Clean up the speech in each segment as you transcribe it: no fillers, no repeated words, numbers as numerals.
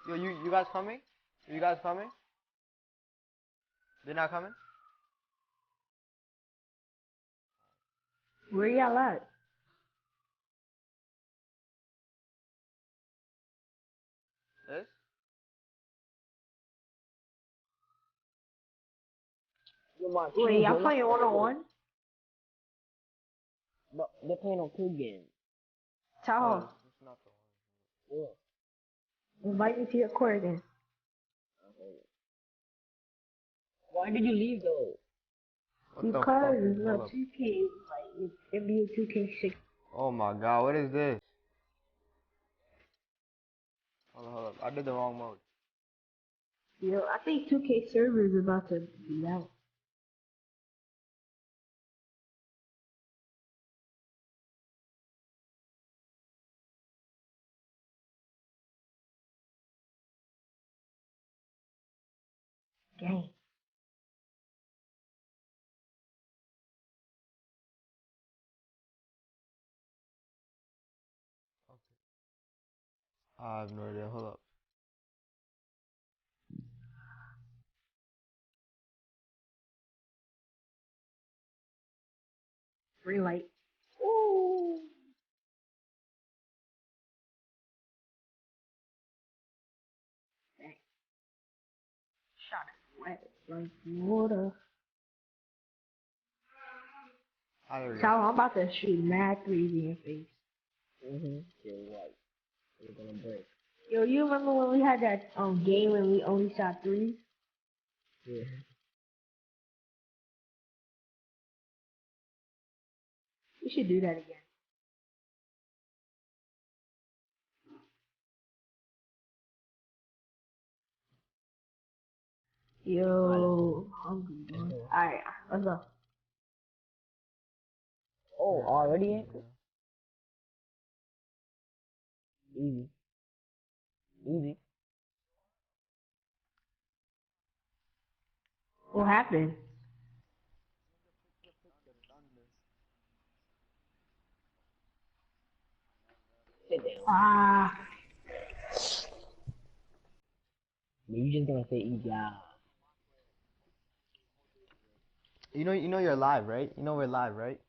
Yo, you guys coming? You guys coming? They're not coming? Where y'all at? This? Wait, y'all playing 1-on-1? No, they're playing on two games. Tahoe, It's not the one. Yeah. invite me to your court then. Okay. Why did you leave though? What the Because fuck it's is not Hold up. 2K, like it's NBA 2K6. Oh my god, what is this? Hold up. I did the wrong mode. Yo, I think 2K server is about to be out. Dang. I have no idea. Hold up. Green light. Ooh. Dang. Shot it wet like water. Ah, there we So go. I'm about to shoot mad threes in your face. You're right. You're gonna break. Yo, you remember when we had that game when we only shot threes? Yeah. We should do that again. Yo, hungry, boy. Alright, let's go. Oh, already? Yeah. Easy. Easy. What happened? Sit down. Ah, You just gonna say easy. You know you're live, right? You know we're live, right?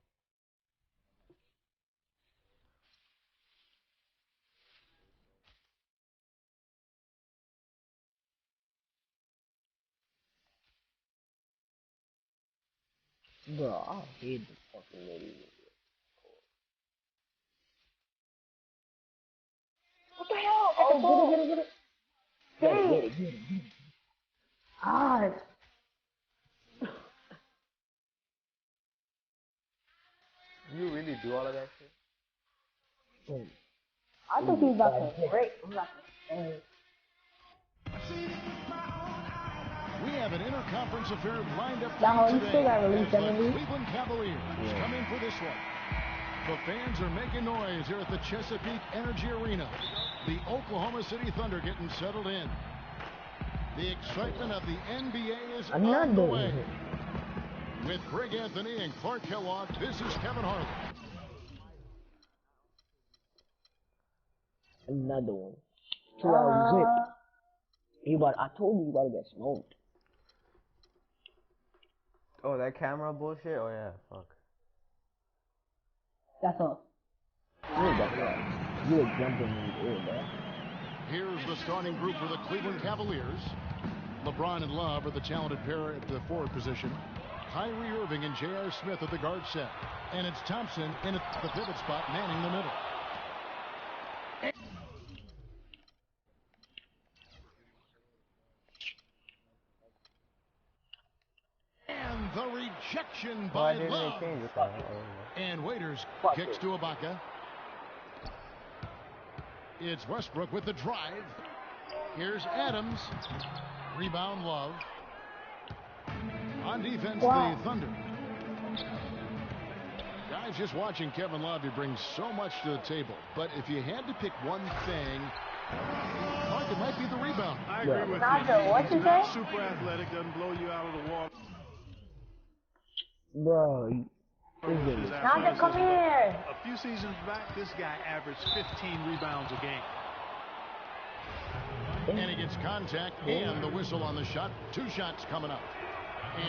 Bro, I hate the fucking lady. what the hell? Oh, get it. Dang. Get it. God. You really do all of that shit? Oh, I think he's about to break. I'm about to We have an interconference affair lined up for Tahoe, you you today. still gotta release As the Emily. Cleveland Cavaliers come in for this one. The fans are making noise here at the Chesapeake Energy Arena. The Oklahoma City Thunder getting settled in. The excitement of the NBA is I'm not on the doing way. it. With Greg Anthony and Clark Kellogg, this is Kevin Harlan. Another one. 2 hours zip. I told you gotta get smoked. Oh, that camera bullshit? Oh yeah, fuck. That's all. You were jumping in the air, bro. Here's the starting group for the Cleveland Cavaliers. LeBron and Love are the talented pair at the forward position. Kyrie Irving and J.R. Smith at the guard set. And it's Thompson in at the pivot spot, manning the middle. And the rejection Why by didn't Love. they change it? Oh, And Waiters kicks to Ibaka. It's Westbrook with the drive. Here's Adams. Rebound Love. On defense, the Thunder. Guys, just watching Kevin Love, he brings so much to the table. But if you had to pick one thing, Clark, it might be the rebound. I agree with you. Naja, what you He's not say? super athletic, doesn't blow you out of the water. Bro, His Naja, athleticism, come but here. A few seasons back, this guy averaged 15 rebounds a game. And he gets contact and the whistle on the shot. 2 shots coming up.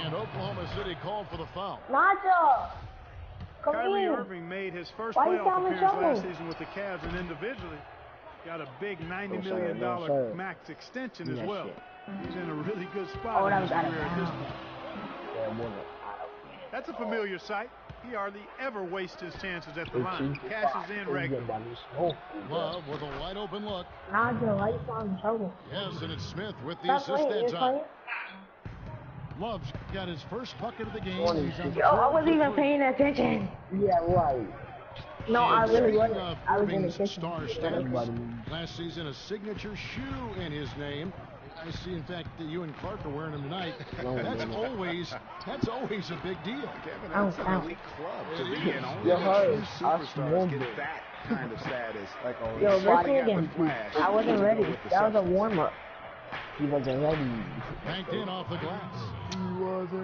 And Oklahoma City called for the foul. Nacho, come Kyrie here. Irving made his first Why you playoff sound in appearance trouble? last season with the Cavs, and individually got a big $90 sir, million no, sir. max extension as That well. shit. He's in a really good spot Oh, in that his was out of career at this bounds. point. Yeah, it wasn't. That's a familiar sight. He hardly ever wastes his chances at the line. Cashes in regularly. Love with a wide open look. Nacho, why you sound in trouble? Yes, and it's Smith with the Stop assist playing, that you're time. playing? Love's got his first bucket of the game. Morning, He's on the Yo, I board wasn't for even 3. paying attention. Yeah, right. No, I And really speaking wasn't. of I was in the Irving's kitchen. star status, Everybody. last season a signature shoe in his name. I see, in fact, that you and Clark are wearing them tonight. No, That's no, no. always a big deal. Kevin, Ouch, that's an ouch. elite club to It be is. in. Only Yo, the hey, true I superstars smoked get it. that kind of status. Like always. Yo, That's why let's they got again. the flash. I wasn't to ready. go with the That was a substance. warm-up. He wasn't ready. Banked in off the glass.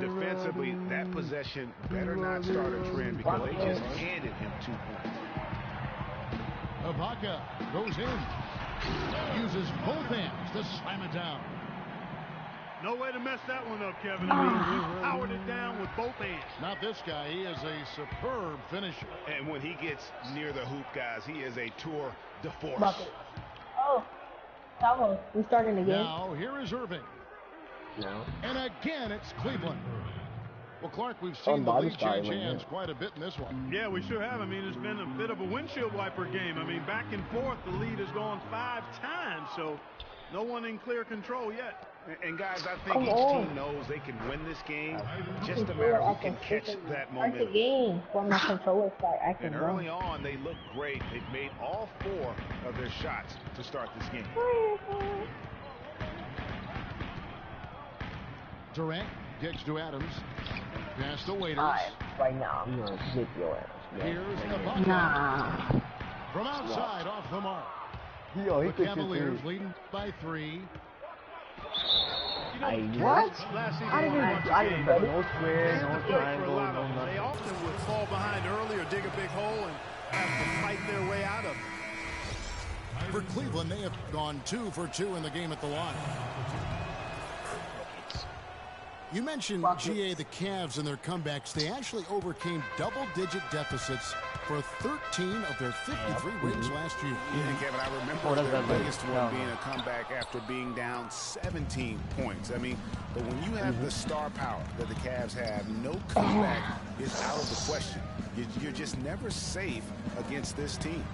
Defensively, that possession better not start a trend because they just handed him 2 points. Ibaka goes in. Uses both hands to slam it down. No way to mess that one up, Kevin. I mean, he powered it down with both hands. Not this guy. He is a superb finisher. And when he gets near the hoop, guys, he is a tour de force. Bucket. Oh, Salvo, we starting the game. Now, here is Irving. No. And again, it's Cleveland. Well, Clark, we've seen the body lead style change right hands now. quite a bit in this one. Yeah, we sure have. I mean, it's been a bit of a windshield wiper game. I mean, back and forth, the lead has gone 5 times, so no one in clear control yet. And guys, I think Come each on. team knows they can win this game. Just a feel matter I of who can catch that start the momentum. game when my controller start acting And wrong. early on, they look great. They've made all 4 of their shots to start this game. Durant gets to Adams. Pass to Waiters. Right now, I'm gonna zip your ass. Yeah, Here's right Ibaka. Nah. From outside, off the mark. Yo, he The could shoot Cavaliers 3. leading by 3. You know, I- Cavs last season I didn't won a even- bunch I of didn't games. bet No square, They no had to fight for a triangle, lot no of them. They nothing. often would fall behind early or dig a big hole and have to fight their way out of it. For Cleveland, they have gone 2 for 2 in the game at the line. You mentioned, GA, the Cavs and their comebacks. They actually overcame double-digit deficits for 13 of their 53 wins last year. Yeah, and Kevin, I remember Oh, that's their that biggest big. one No. being a comeback after being down 17 points. I mean, but when you have the star power that the Cavs have, no comeback is out of the question. You're just never safe against this team.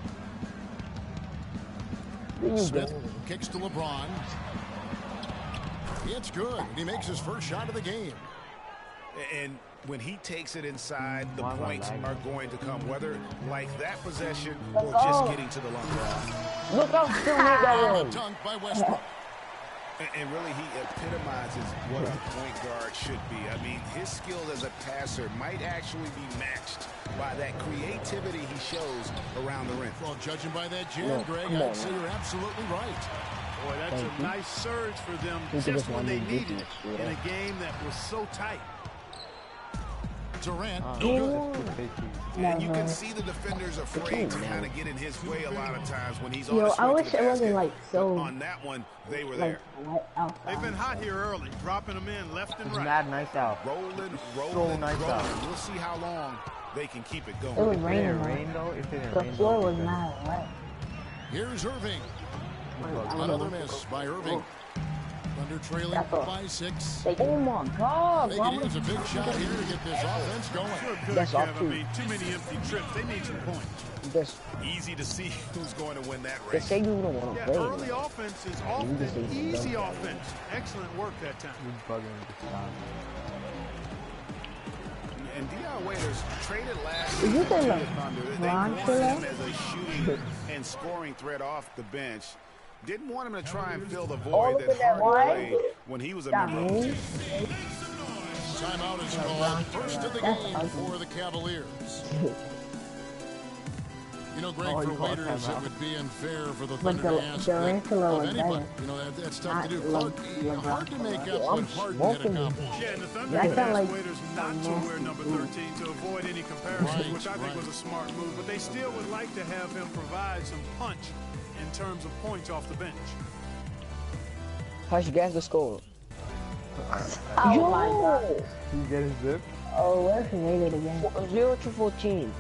Smith kicks to LeBron. It's good. He makes his first shot of the game. And when he takes it inside, the Why am I points lagging? are going to come, whether like that possession Let's or just go. getting to the line. Look how still made that A one. dunk by Westbrook. And really, he epitomizes what a point guard should be. I mean, his skill as a passer might actually be matched by that creativity he shows around the rim. Well, judging by that jam, No, Greg, come on, I'd say you're absolutely right. Boy, that's Thank a you. nice surge for them Think of just this when one they big needed it difference, in yeah. a game that was so tight. Durant, no good. And you can see the defenders afraid to kind of get in his way a lot of times when he's on Yo, his way I to wish the it wasn't, basket. like, so, But on that one, they were Like, there. what outside? They've been hot here early, dropping them in left and It's right. mad nice out. Rolling, So nice rolling. out. We'll see how long they can keep it going. It was If it raining, didn't though. rain though, if it didn't The rain floor though, was mad wet. Here's Irving. I don't Another know. miss by Irving. Thunder trailing That's all. by 6. Oh my God, They why could would use a big shot here to get this offense going. Sure could, That's off Kev. I too. mean, too many empty trips. They need some points. just Easy to see who's going to win that just race. say you don't want to Yeah, play? early offense is often just need to easy dump offense. Excellent work that time. He's bugging the stop. And Deion Waiters traded last Is season this to a the Thunder. They Ron wanted Killer? him as a shooting and scoring threat off the bench. Didn't want him to try and fill the Oh, void look that at that Harden one. played when he was a That member of the move. team. Timeout is called. First of the That's game ugly. for the Cavaliers. You know, Greg, Oh, for you called Waiters, it timeout. would be unfair for the But Thunder to ask that Durantula of was anybody. better. You know, that's tough Not to do. LeBron. Hard to make up I'm what Harden had smoking. accomplished. Yeah, and the Thunder That had sound asked like Waiters not to nasty wear number food. 13 to avoid any comparisons, Right, which I think right. was a smart move. But they still would like to have him provide some punch in terms of points off the bench. Hush, guess the score. Oh my god. You get his zip? Oh, where's he made it again? 0-14.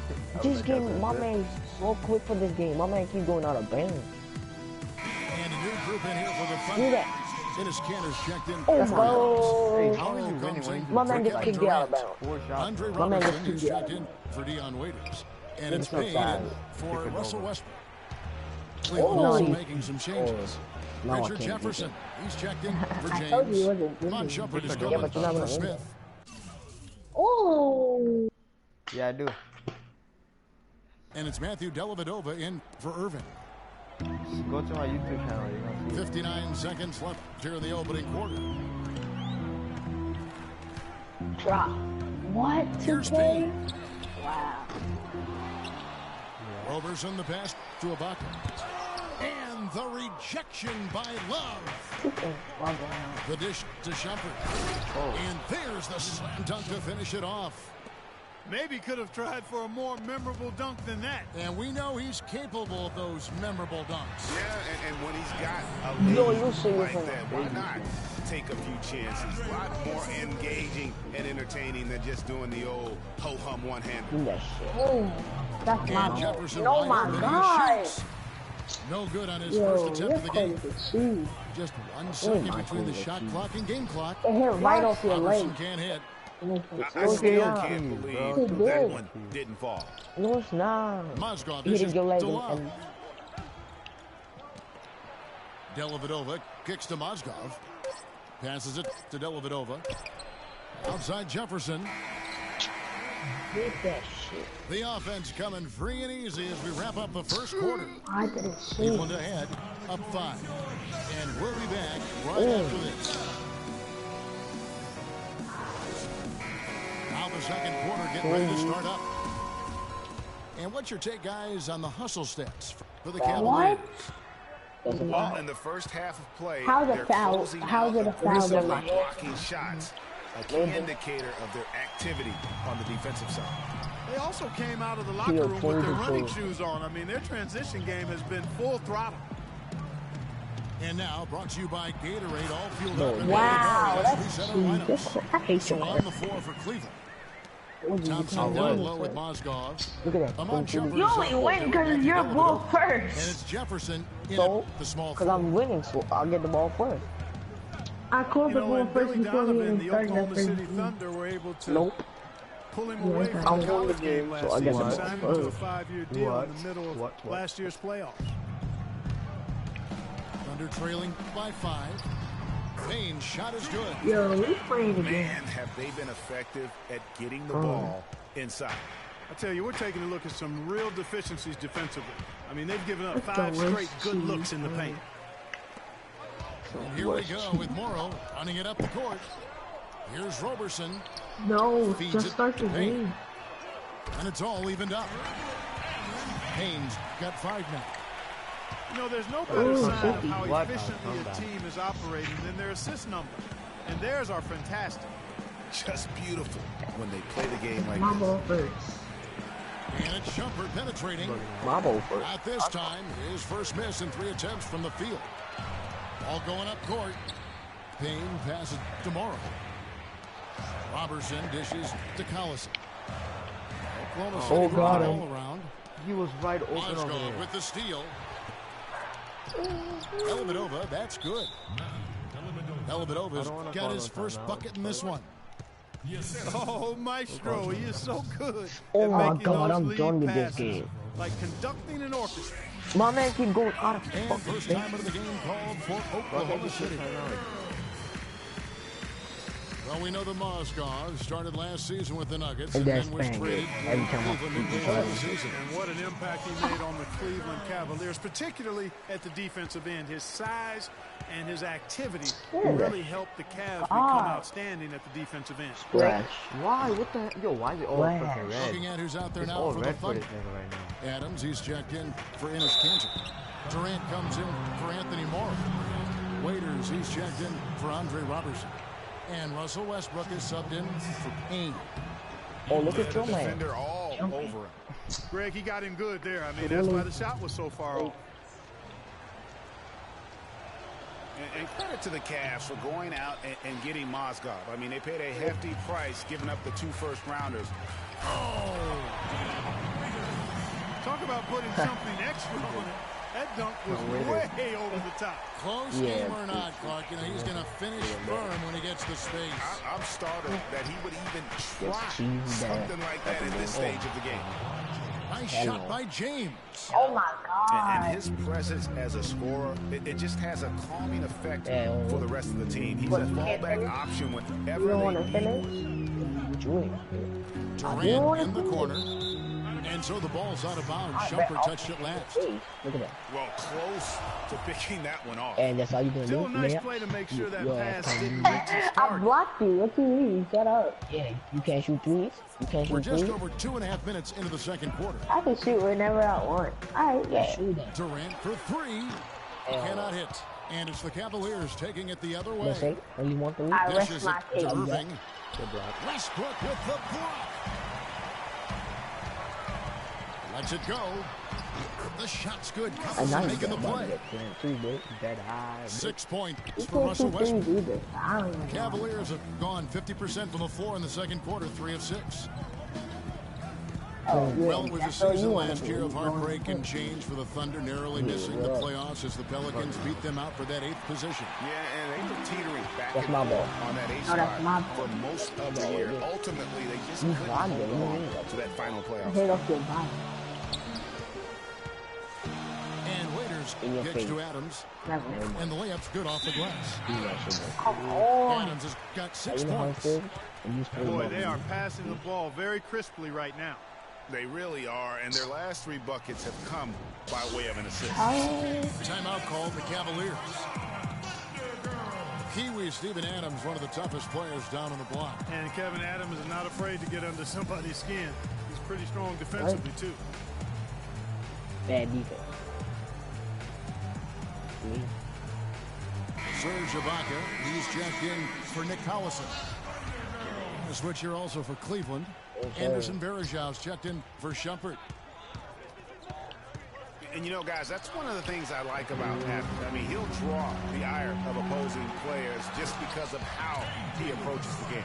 This game, my man's so quick for this game. My man keep going out of bounds. And a new group in here for the Do Thunder. that. Dennis Cantor's checked in. Oh, Hey, my. how are you Powell winning comes when in you My for man just Kevin kicked you out of Durant. bounds. 4 shots? Andre My man Robertson just is kicked checked you in for Dion Waiters. And It's it's not Payne bad. for Kick it Russell over. Westbrook. Oh. Cleveland also making some changes. No, I Richard can't do Jefferson, he's checked in for I told you he James. wasn't Von winning. Shumpert is Yeah, going but you're not for gonna win Smith. Oh. Yeah, I do. And it's Matthew Dellavedova in for Irving. Just go to my YouTube channel. You're gonna see it. 59 seconds left here in the opening quarter. Drop. What? Here's 2K? Payne. Wow. Robertson the pass to Ibaka. And the rejection by Love. 2K. Wow. The dish to Shumpert. And there's the slam dunk to finish it off. Maybe could have tried for a more memorable dunk than that. And we know he's capable of those memorable dunks. Yeah, and when he's got a Yo, lead you see like this that, why not take a few chances? A lot more engaging and entertaining than just doing the old ho-hum one-hander. Do that shit. Oh, that's And my Jefferson Oh wide my open, he god. shoots. No good on his Yo, first attempt of the game. shoes. Just 1 second my between the goodness. shot clock and game clock. It hit right off your Robertson leg. can't hit. I still can't believe He that did. one didn't fall. No, it's not. Mozgov He dishes didn't go like to it. Love. And Dellavedova kicks to Mozgov. Passes it to Dellavedova. Outside Jefferson. Get that shit. The offense coming free and easy as we wrap up the first quarter. I didn't see. Cleveland ahead, up 5. And we'll be back right after this. Now the second quarter getting ready to start up. And what's your take, guys, on the hustle stats for the Cavaliers? Well, in the first half of play, How's it they're foul? closing How's out it a foul? aggressively They're not- blocking shots, a key indicator of their activity on the defensive side. They also came out of the locker room with their running shoes on. I mean, their transition game has been full throttle. And now brought to you by Gatorade, all fueled No. up. and Wow, ready to go. that's We set our lineups. cheap. I hate So you. on the floor for Cleveland. Thompson down low with Mozgov. Look at that. Among Shumpert You is only up win four. because you're ball And first. it's Jefferson in So, at the small because forward. I'm winning, so I'll get the ball first. I called You the know, ball and first Billy before we Donovan, even the started that Oklahoma first City game. Thunder were able to Nope. pull him Yeah, away I from the won the college game, game last so I get the season, ball signed him to a first. 5-year deal What? in the middle of What? last year's playoffs. Thunder trailing by 5. Payne's shot is good. Yo, we playing the game. Man, have they been effective at getting the ball inside. I tell you, we're taking a look at some real deficiencies defensively. I mean, they've given up That's the 5 worst straight good team. looks in the paint. And here we go with Morrow running it up the court. Here's Roberson, No, Feeds just it start the to Payne. game. and it's all evened up. Payne's got 5 now. You know, there's no better Ooh, sign of 50. how What? efficiently a Comeback. team is operating than their assist numbers. And theirs are fantastic. Just beautiful when they play the game like My this. ball first. And it's Shumpert penetrating. My ball first. At this time, his first miss in 3 attempts from the field. All going up court. Payne passes to Morrow. Robertson dishes to Collison. Oklahoma City Oh, got moving him. all around. He was right open over Mozgov there. with the steal. Dellavedova, that's good. Dellavedova's I don't wanna got call his no first timeout. bucket in this one. Oh, Maestro, he is so good. Oh at my making God, those I'm lead done with this passes, game. Like conducting an orchestra. My man keep going out of And fucking first thing. time of the game called for Oklahoma City. Well, we know the Mozgov started last season with the Nuggets And and that's then was bang traded it. Every to time I Cleveland midway play through the season. And what an impact he made on the Cleveland Cavaliers, particularly at the defensive end. His size and his activity really helped the Cavs become outstanding at the defensive end. Splash. Why? What the heck? Yo, why is it all Wow. fucking red? Looking at who's out there It's now all for the red for Thunder. this nigga right now. Adams, he's checked in for Enes Kanter. Durant comes in for Anthony Morrow. Waiters, he's checked in for Andre Robertson. And Russell Westbrook is subbed in for Payne. Oh, look at The your man. defender all over him. Greg, he got him good there. I mean, that's why the shot was so far off. And credit to the Cavs for going out and getting Mozgov. I mean, they paid a hefty price giving up the 2 first-rounders. Oh! Talk about putting something extra on it. That dunk was way over the top. Close game or not, Clark, you know, he's going to finish firm when he gets the space. I'm startled that he would even try something like that at this stage of the game. Nice shot by James. Oh my God. And his presence as a scorer, it just has a calming effect for the rest of the team. He's a fallback option whenever You don't want they to finish? Durant in the corner. And so the ball's out of bounds. Shumpert touched it last. Look at that. Well, close to picking that one off. And that's all you can do. Still a nice man. play to make sure that Yeah, pass didn't reach its I target. blocked you. What you mean? Shut up. Yeah, you can't shoot threes. You can't We're shoot just threes. over 2.5 minutes into the second quarter. I can shoot whenever I want. All right, yeah. Shoot that. Durant for 3. Cannot hit. And it's the Cavaliers taking it the other way. Let's say, only one three. I Dishes rest my it to case. Irving. Good block. Westbrook with the block. Lets it go. The shot's good. I Cousins know making the play. 6 6 points You for can't Russell shoot threes Westbrook. either. I don't even know. Cavaliers have gone 50% from the floor in the second quarter, 3 of 6. Oh, yeah. Well, it was a That's all you season wanna last do. year of You wanna heartbreak do. and change for the Thunder, narrowly missing the playoffs as the Pelicans beat them out for that 8th position. Yeah, and they were teetering back That's and my forth ball. on that 8 Oh, that's spot my for most of the year. Ultimately, they just You couldn't got it. hold on to that final playoff. Hit off your body. And Waiters In your gets face. to Adams, Never. and the layup's good off the glass. Come on. Adams has got 6 You know how it points. feels? And you still Boy, love they me. are passing the ball very crisply right now. They really are, and their last 3 buckets have come by way of an assist. Timeout called the Cavaliers. Kiwi Steven Adams, one of the toughest players down on the block. And Kevin Adams is not afraid to get under somebody's skin. He's pretty strong defensively, too. Bad defense. Serge Ibaka, he's checked in for Nick Collison. A switch here also for Cleveland. Anderson Varejão's checked in for Shumpert. And you know, guys, that's one of the things I like about Adams. I mean, he'll draw the ire of opposing players just because of how he approaches the game.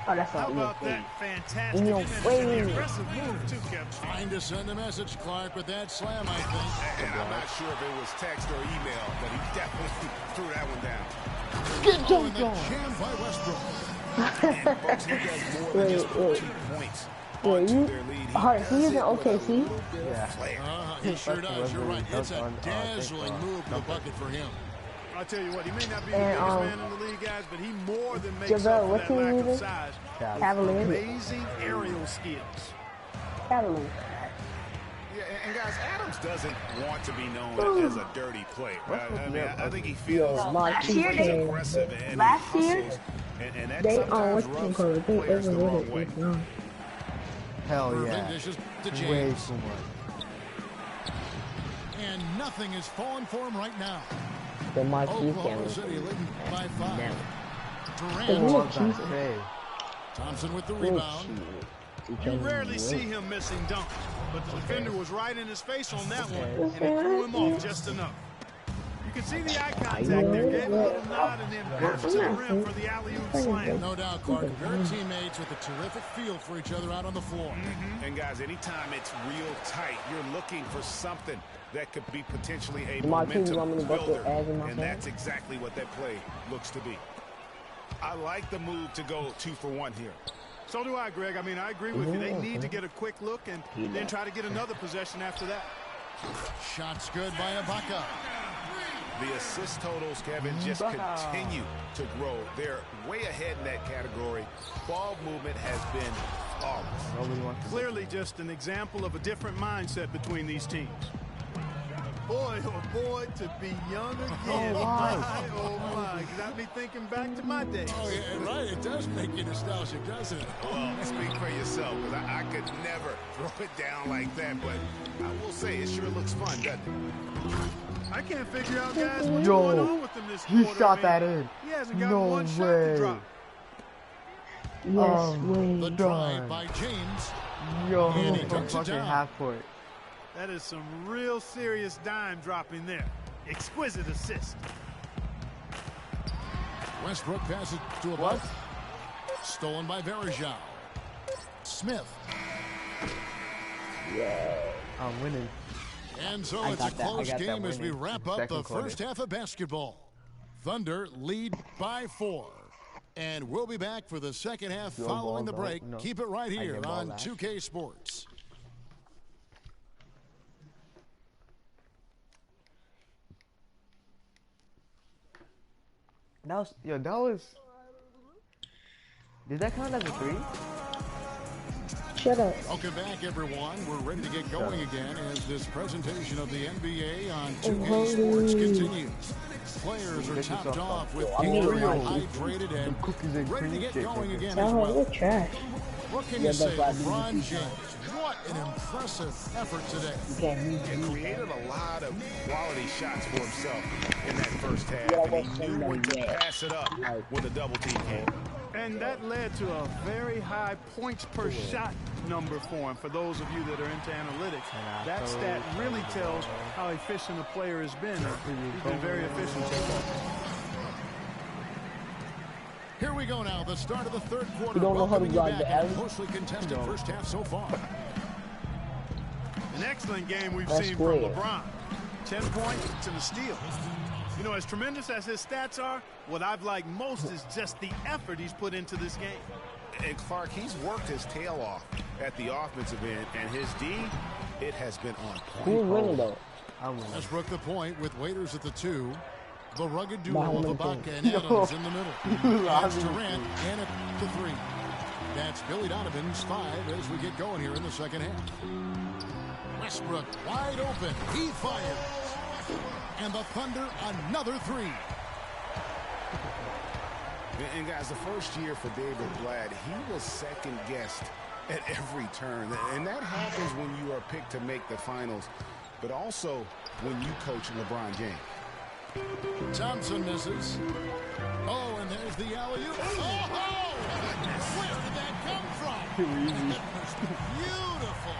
Oh, that's How all you about think. that fantastic In your finish and face. the aggressive move, too, Kevin? Trying to send a message, Clark, with that slam, I think. And I'm not sure if it was text or email, but he definitely threw that one down. Good Oh, and job, the jam by Westbrook. And folks, he does more than just put 2 points onto their lead. Hard, he does isn't it with a OKC. little bit of flair. He sure does. You're right. It's a on, dazzling move to the bucket for him. I'll tell you what, he may not be the And, biggest man in the league, guys, but he more than makes Javale, up for what that team lack you of with? size. Cavaliers. Amazing aerial skills. Cavaliers. Yeah, and guys, Adams doesn't want to be known as a dirty player. I think he feels Last year, he's they, aggressive and last he year, hustles, and that they sometimes what's rubs called? They players the wrong overrated way. this young. Hell Irving yeah. dishes to Way James. too much. And nothing is falling for him right now. The Marquise Oklahoma City camera. leading by 5. Never. Hey, Durant. you Well a done, cheater. Trey. Thompson with the rebound. You rarely see him missing dunks, but the defender was right in his face on that one, and it threw him off just enough. You can see the eye contact there, gave a little nod, and then burst to the rim for the alley-oop slam. No doubt, Clark. Very teammates with a terrific feel for each other out on the floor. And guys, anytime it's real tight, you're looking for something that could be potentially a Marquise, you momentum want me to bucket builder, as in my and hand? that's exactly what that play looks to be. I like the move to go 2 for 1 here. So do I, Greg. I mean, I agree with you. They need to get a quick look and then try to get another possession after that. Shots good by Ibaka. The assist totals, Kevin, just continue to grow. They're way ahead in that category. Ball movement has been flawless. Nobody wants to. Clearly just an example of a different mindset between these teams. Boy, oh boy, to be young again. Oh my. Got me thinking back to my days. Oh, yeah, right. It does make you nostalgic, doesn't it? Well, speak for yourself, because I could never throw it down like that, but I will say it sure looks fun, doesn't it? I can't figure out, guys, what's Yo, going on with him this he quarter. shot I mean, that in. He hasn't got No one shot to way. drop. Yes, The way. drive Done. by James. Yo, And he from dunks it fucking down. half court. That is some real serious dime dropping there. Exquisite assist. Westbrook passes to a What? buck. Stolen by Varejao. Smith. I'm winning. And so I it's a got that. I close got that game as we winning wrap up second the quarter. first half of basketball. Thunder lead by 4. And we'll be back for the second half Your following the ball, break. no. Keep it right I here get ball on last. 2K Sports. That was, yo, that was. Did that count as a 3? Shut up. Welcome back, everyone. We're ready to get going again as this presentation of the NBA on 2K Sports continues. Players are topped off with Gatorade, hydrated, and ready to get going again as Oh, well. you're trash. What can you say, LeBron James? What an impressive effort today. He created a lot of quality shots for himself in that first half, and he knew when to pass it up when the double team came. And that led to a very high points per shot number for him. For those of you that are into analytics, that stat really tells how efficient a player has been. He's been very efficient so far. Here we go now, the start of the third quarter. You don't know how to Welcoming drive back the in a alley? closely contested first half so far. An excellent game we've That's seen great. from LeBron. 10 points and a steal. You know, as tremendous as his stats are, what I've liked most is just the effort he's put into this game. And Clark, he's worked his tail off at the offensive end, and his D, it has been on Who's point. winning though? I'm winning. Westbrook the point with Waiters at the 2. The rugged duo Behind of the Ibaka and Adams in the middle. That's Durant and at the 3. That's Billy Donovan's 5 as we get going here in the second half. Westbrook wide open. He fires. And the Thunder another 3. And guys, the first year for David Blatt, he was second guessed at every turn. And that happens when you are picked to make the finals, but also when you coach LeBron James. Thompson misses. Oh, and there's the alley-oop. Oh, where did that come from? Beautiful.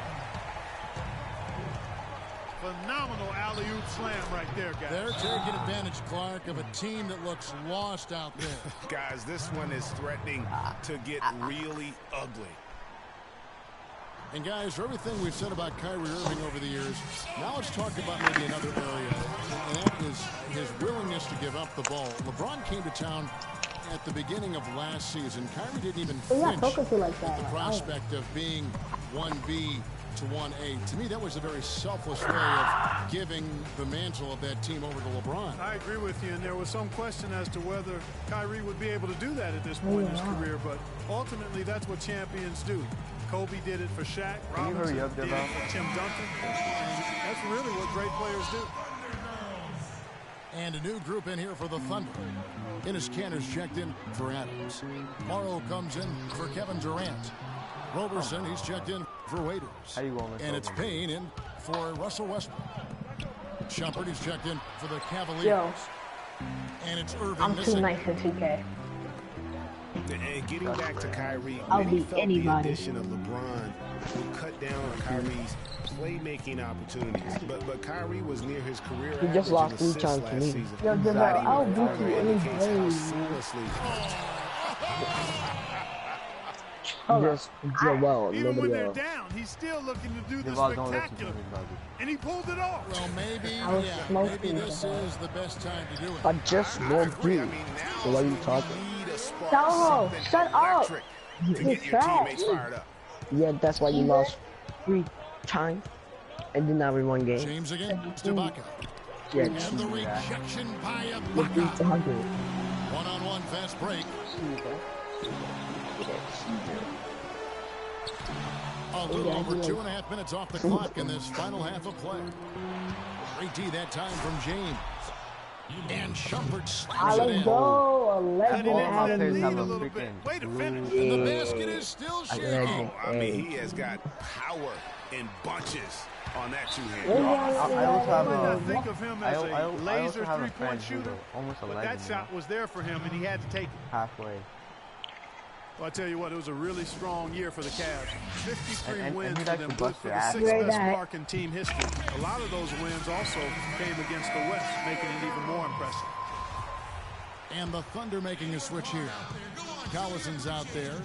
Phenomenal alley-oop slam right there, guys. They're taking advantage, Clark, of a team that looks lost out there. Guys, this one is threatening to get really ugly. And guys, for everything we've said about Kyrie Irving over the years, now let's talk about maybe another area, and that is his willingness to give up the ball. LeBron came to town at the beginning of last season. Kyrie didn't even flinch talking to like with that. the prospect of being 1B to 1A. To me, that was a very selfless way of giving the mantle of that team over to LeBron. I agree with you, and there was some question as to whether Kyrie would be able to do that at this point in his career, but ultimately that's what champions do. Kobe did it for Shaq, Can you Robinson hurry up, did it Devon? for Tim Duncan, and that's really what great players do. And a new group in here for the Thunder. Enes Kanter's checked in for Adams. Morrow comes in for Kevin Durant. Roberson, he's checked in for Waiters. How you going, And it's Roberson? Payne in for Russell Westbrook. Shumpert, he's checked in for the Cavaliers. Yo, And it's Irving I'm too missing. nice for 2K. And getting back to Kyrie, I'll many beat felt anybody. the addition of LeBron would cut down on Kyrie's playmaking opportunities. But Kyrie was near his career He just average lost in 3 assists times to last me. season. Yo, Devon, That I'll even beat you further any indicates day. how seamlessly Just Joel, Even when nobody they're else. down, he's still looking to do the Devon, don't listen to spectacular, me, brother. and he pulled it off. Well, maybe, I was maybe smoking this Devon. is the best time to do it. I just I won't agree. do. I mean, now So what are you talking? need a spark, Soho, something shut up. electric to He's get your trash. teammates fired up. Yeah, that's why you lost 3 times and did not win 1 game. James again, Ibaka. Yeah, And the rejection by look who's Ibaka. talking. One-on-one fast break. A little over 2.5 minutes off the clock in this final half of play. Great D that time from James. And Shumpert slams it Let's in. go. Cutting 11 into out that of players lead have a a little bit. freaking Way to finish. And the basket is still shaking. Legend. I mean, he has got power in bunches on that two-hand. I also have I a. think of him as I a also laser have a three-point friend who's shooter, almost a but legend. that shot was there for him, and he had to take it. Halfway. Well, I tell you what, it was a really strong year for the Cavs. 53 And wins he'd for actually them, bust for your the ass. 6th Right best back. mark in team history. A lot of those wins also came against the West, making it even more impressive. And the Thunder making a switch here. Collison's out there.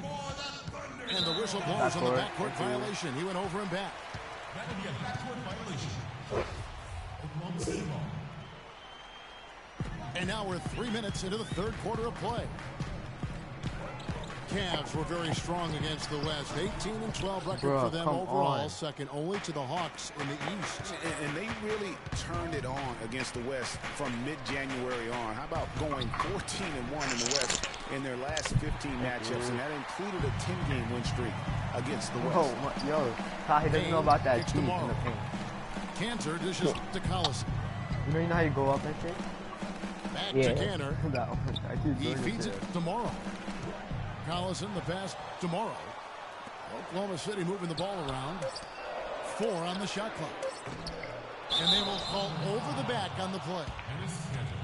And the whistle blows on the backcourt violation. He went over and back. That would be a backcourt violation. Oklahoma City ball. And now we're 3 minutes into the third quarter of play. Cavs were very strong against the West. 18-12 record for them overall, second only to the Hawks in the East. And they really turned it on against the West from mid-January on. How about going 14-1 in the West in their last 15 matchups, and that included a 10-game win streak against the West. Oh, yo, Ty doesn't know about that team in the paint. Cantor dishes to Collison. You know how you go up that shit? Back to Cantor. He feeds it tomorrow. Collison, the pass tomorrow. Oklahoma City moving the ball around. 4 on the shot clock. And they will call over the back on the play.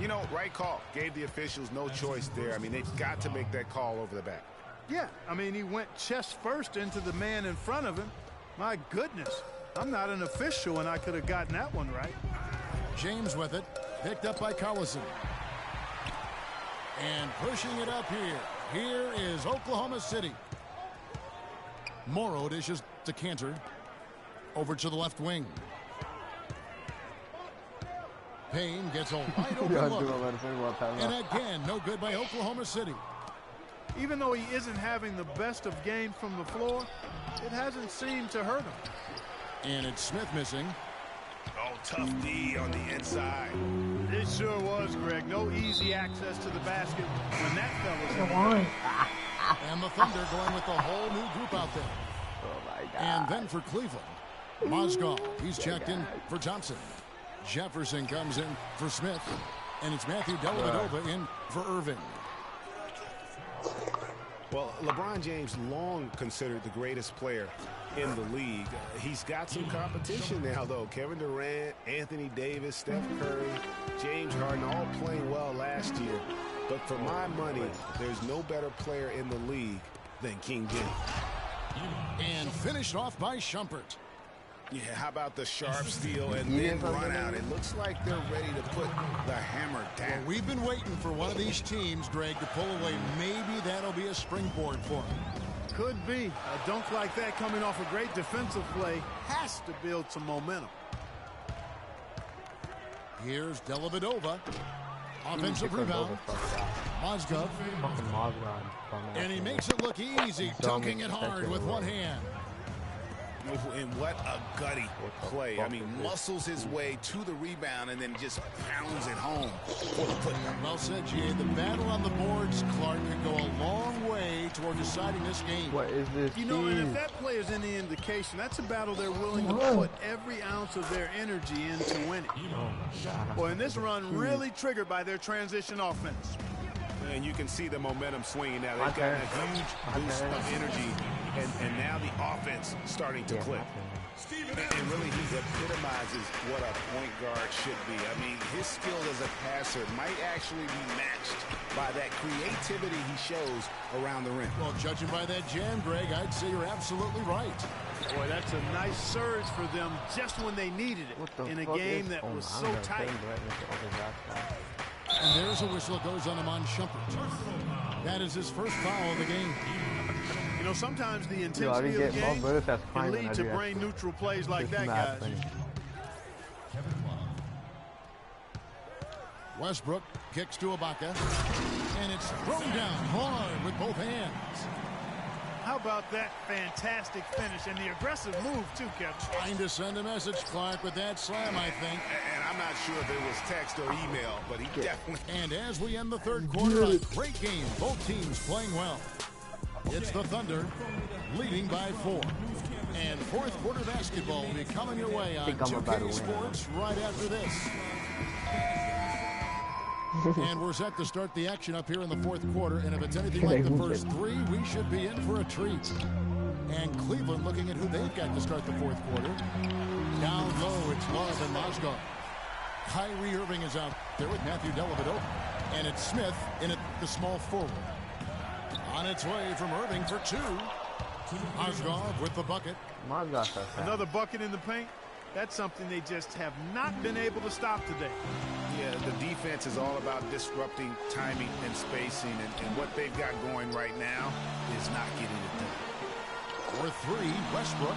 You know, right call. Gave the officials no choice there. I mean, they've got to make that call over the back. Yeah, I mean, he went chest first into the man in front of him. My goodness. I'm not an official, and I could have gotten that one right. James with it. Picked up by Collison. And pushing it up here. Here is Oklahoma City. Morrow dishes to Cantor. Over to the left wing. Payne gets a wide open look. And again, no good by Oklahoma City. Even though he isn't having the best of games from the floor, it hasn't seemed to hurt him. And it's Smith missing. Oh, tough D on the inside. It sure was, Greg. No easy access to the basket when that fella's in. Come on. And the Thunder going with the whole new group out there. Oh, my God. And then for Cleveland, Mozgov. He's checked in for Thompson. Jefferson comes in for Smith. And it's Matthew Dellavedova in for Irving. Well, LeBron James long considered the greatest player in the league. He's got some competition now, though. Kevin Durant, Anthony Davis, Steph Curry, James Harden all playing well last year. But for my money, there's no better player in the league than King James. And finished off by Shumpert. Yeah, how about the sharp steal and then run out? It looks like they're ready to put the hammer down. Well, we've been waiting for one of these teams, Greg, to pull away. Maybe that'll be a springboard for them. Could be. A dunk like that coming off a great defensive play has to build some momentum. Here's Dellavedova. Offensive rebound. Mozgov. And he makes it look easy, dunking it hard with one hand. And what a gutty play. I mean, muscles his way to the rebound and then just pounds it home for the putback. Well said, G.A. The battle on the boards, Clark, could go a long way toward deciding this game. What is this? You know, and if that play is any indication, that's a battle they're willing to put every ounce of their energy into winning. Well, and this run really triggered by their transition offense. And you can see the momentum swinging now. They've got a huge boost of energy, and now the offense starting to click. And really, he epitomizes what a point guard should be. I mean, his skill as a passer might actually be matched by that creativity he shows around the rim. Well, judging by that jam, Greg, I'd say you're absolutely right. Boy, that's a nice surge for them just when they needed it in a game that was so tight. And there's a whistle that goes on him on Shumpert. That is his first foul of the game. You know, sometimes the intensity of the game can lead to brain-neutral plays like that, guys. Westbrook kicks to Ibaka, and it's thrown down hard with both hands. How about that fantastic finish and the aggressive move, too, Kevin? Trying to send a message, Clark, with that slam, I think. And I'm not sure if it was text or email, but he definitely... And as we end the third quarter, a great game. Both teams playing well. It's the Thunder leading by 4. And fourth quarter basketball will be coming your way on 2K Sports right after this. And we're set to start the action up here in the fourth quarter. And if it's anything like the first 3, we should be in for a treat. And Cleveland looking at who they've got to start the fourth quarter. Down low, it's Love and Mozgov. Kyrie Irving is out there with Matthew Dellavedova. And it's Smith in at the small forward. On its way from Irving for 2. Mozgov with the bucket. Another bucket in the paint. That's something they just have not been able to stop today. Yeah, the defense is all about disrupting timing and spacing, and what they've got going right now is not getting it done. For three, Westbrook.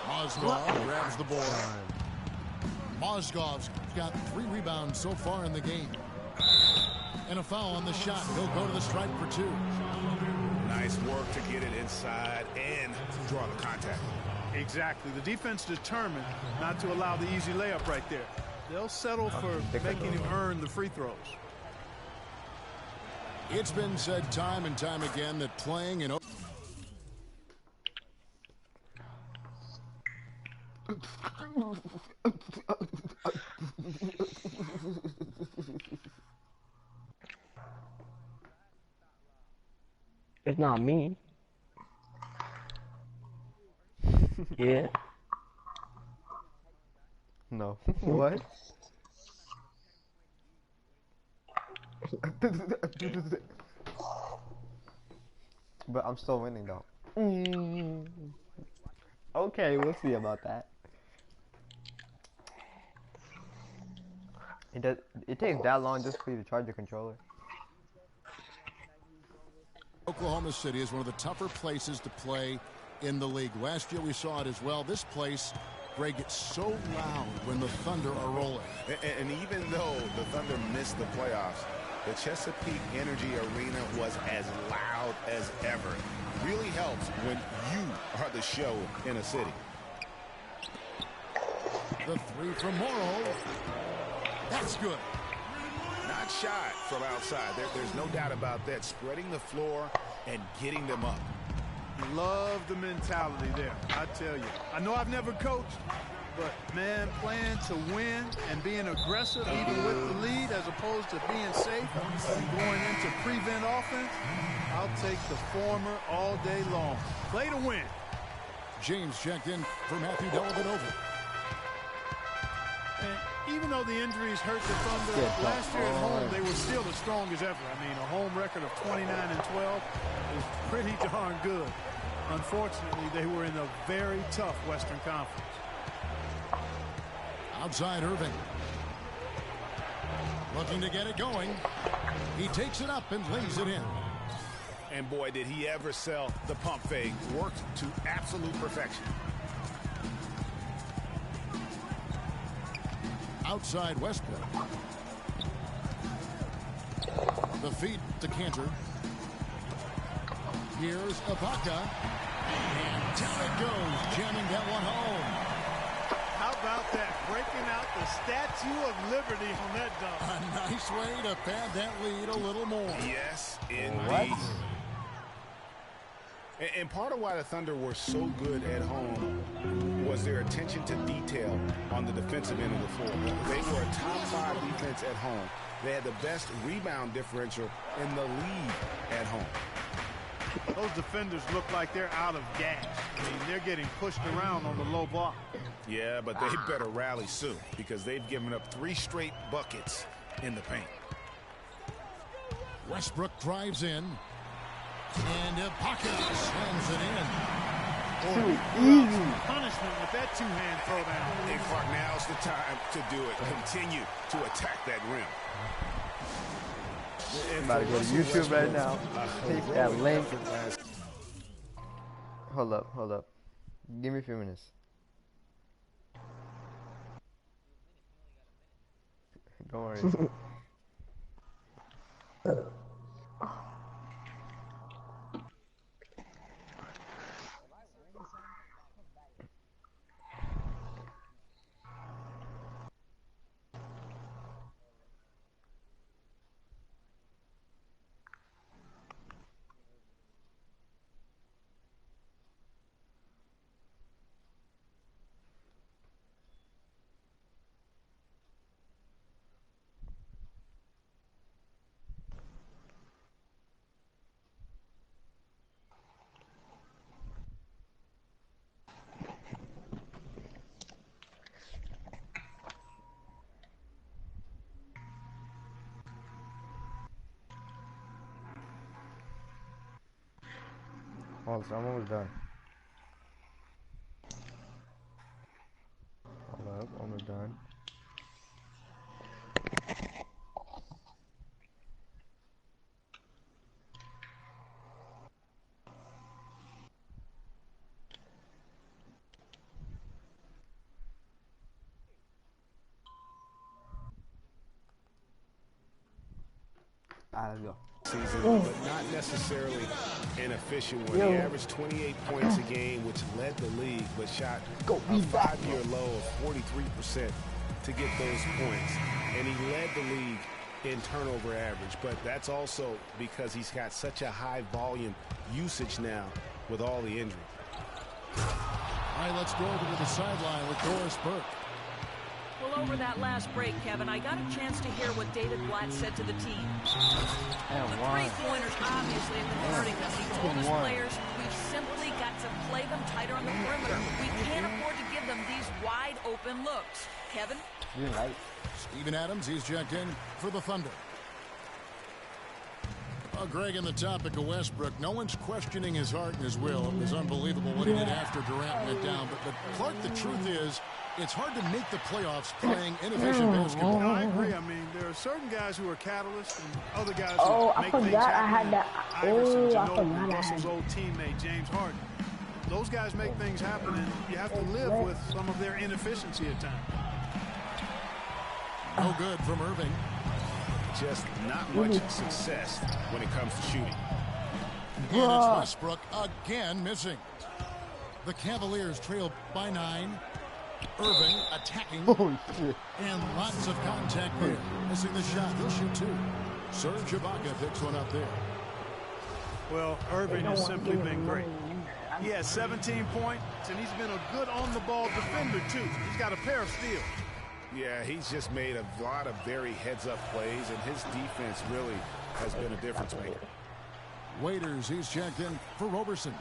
Mozgov grabs the board. Mozgov's got 3 rebounds so far in the game. And a foul on the shot. He'll go to the stripe for 2. Nice work to get it inside and draw the contact. Exactly. The defense determined not to allow the easy layup right there. They'll settle for making him earn the free throws. It's been said time and time again that playing in It's not me. Yeah. No. What? But I'm still winning though. Okay, we'll see about that. It takes that long just for you to charge your controller. Oklahoma City is one of the tougher places to play in the league. Last year we saw it as well. This place, Greg, gets so loud when the Thunder are rolling. And even though the Thunder missed the playoffs, the Chesapeake Energy Arena was as loud as ever. Really helps when you are the show in a city. The 3 from Morrow. That's good. Not shot from outside. There's no doubt about that. Spreading the floor and getting them up. Love the mentality there, I tell you. I know I've never coached, but, man, playing to win and being aggressive even with the lead as opposed to being safe and going into prevent offense, I'll take the former all day long. Play to win. James checked in for Matthew Dellavedova. And even though the injuries hurt the Thunder, last year at home they were still as strong as ever. I mean, a home record of 29-12 is pretty darn good. Unfortunately, they were in a very tough Western Conference. Outside Irving. Looking to get it going. He takes it up and lays it in. And boy, did he ever sell the pump fake. Worked to absolute perfection. Outside Westbrook. The feed to Cantor. Here's Ibaka. And down it goes, jamming that one home. How about that? Breaking out the Statue of Liberty on that dunk. A nice way to pad that lead a little more. Yes, indeed. And part of why the Thunder were so good at home was their attention to detail on the defensive end of the floor. They were a top 5 defense at home. They had the best rebound differential in the league at home. Those defenders look like they're out of gas. I mean, they're getting pushed around on the low block. Yeah, but they better rally soon because they've given up 3 straight buckets in the paint. Westbrook drives in. And Ibaka slams it in. Too easy. Punishment with that 2-hand throwdown. Hey, Clark, now's the time to do it. Continue to attack that rim. I'm about to go to YouTube right now. Take that link. Hold up. Give me a few minutes. Don't worry. I'm almost done. Hold up, almost done. Alright, let's go. Season, but not necessarily an efficient one. He averaged 28 points a game, which led the league, but shot a 5-year low of 43% to get those points. And he led the league in turnover average, but that's also because he's got such a high volume usage now with all the injury. All right, let's go over to the sideline with Doris Burke. Well, over that last break, Kevin, I got a chance to hear what David Blatt said to the team. The three-pointers obviously have been hurting them. He told his players, we've simply got to play them tighter on the perimeter. We can't afford to give them these wide-open looks. Kevin? You're right. Steven Adams, he's checked in for the Thunder. Greg, on the topic of Westbrook, no one's questioning his heart and his will. It was unbelievable what he did after Durant went down. But Clark, the truth is, it's hard to make the playoffs playing inefficient basketball. No, I agree. I mean, there are certain guys who are catalysts and other guys Oh, who I make things forgot I happen. had that. Iverson, Oh, I Ginobili, forgot I Russell's had old teammate, James Harden. Those guys make things happen, and you have to live with some of their inefficiency at times. No good from Irving. Just not much success when it comes to shooting. And it's Westbrook again missing. The Cavaliers trail by 9. Irving attacking. Holy shit. And lots of contact there. Missing the shot. He'll shoot 2. Serge Ibaka picks one up there. Well, Irving has simply been great. He has 17 points, and he's been a good on-the-ball defender, too. He's got a pair of steals. Yeah, he's just made a lot of very heads-up plays, and his defense really has been a difference maker. Waiters, he's checked in for Roberson.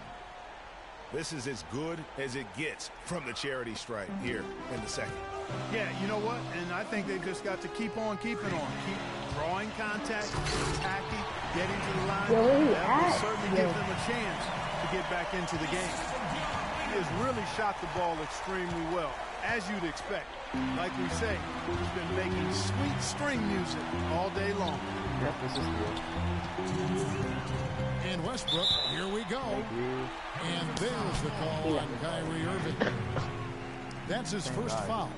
This is as good as it gets from the charity stripe here in the second. Yeah, you know what? And I think they've just got to keep on keeping on. Keep drawing contact, attacking, getting to the line. That will certainly give them a chance to get back into the game. He has really shot the ball extremely well, as you'd expect. Like we say, he's been making sweet string music all day long. Yep, this is good. And Westbrook, here we go. And there's the call on Kyrie Irving. That's his first foul.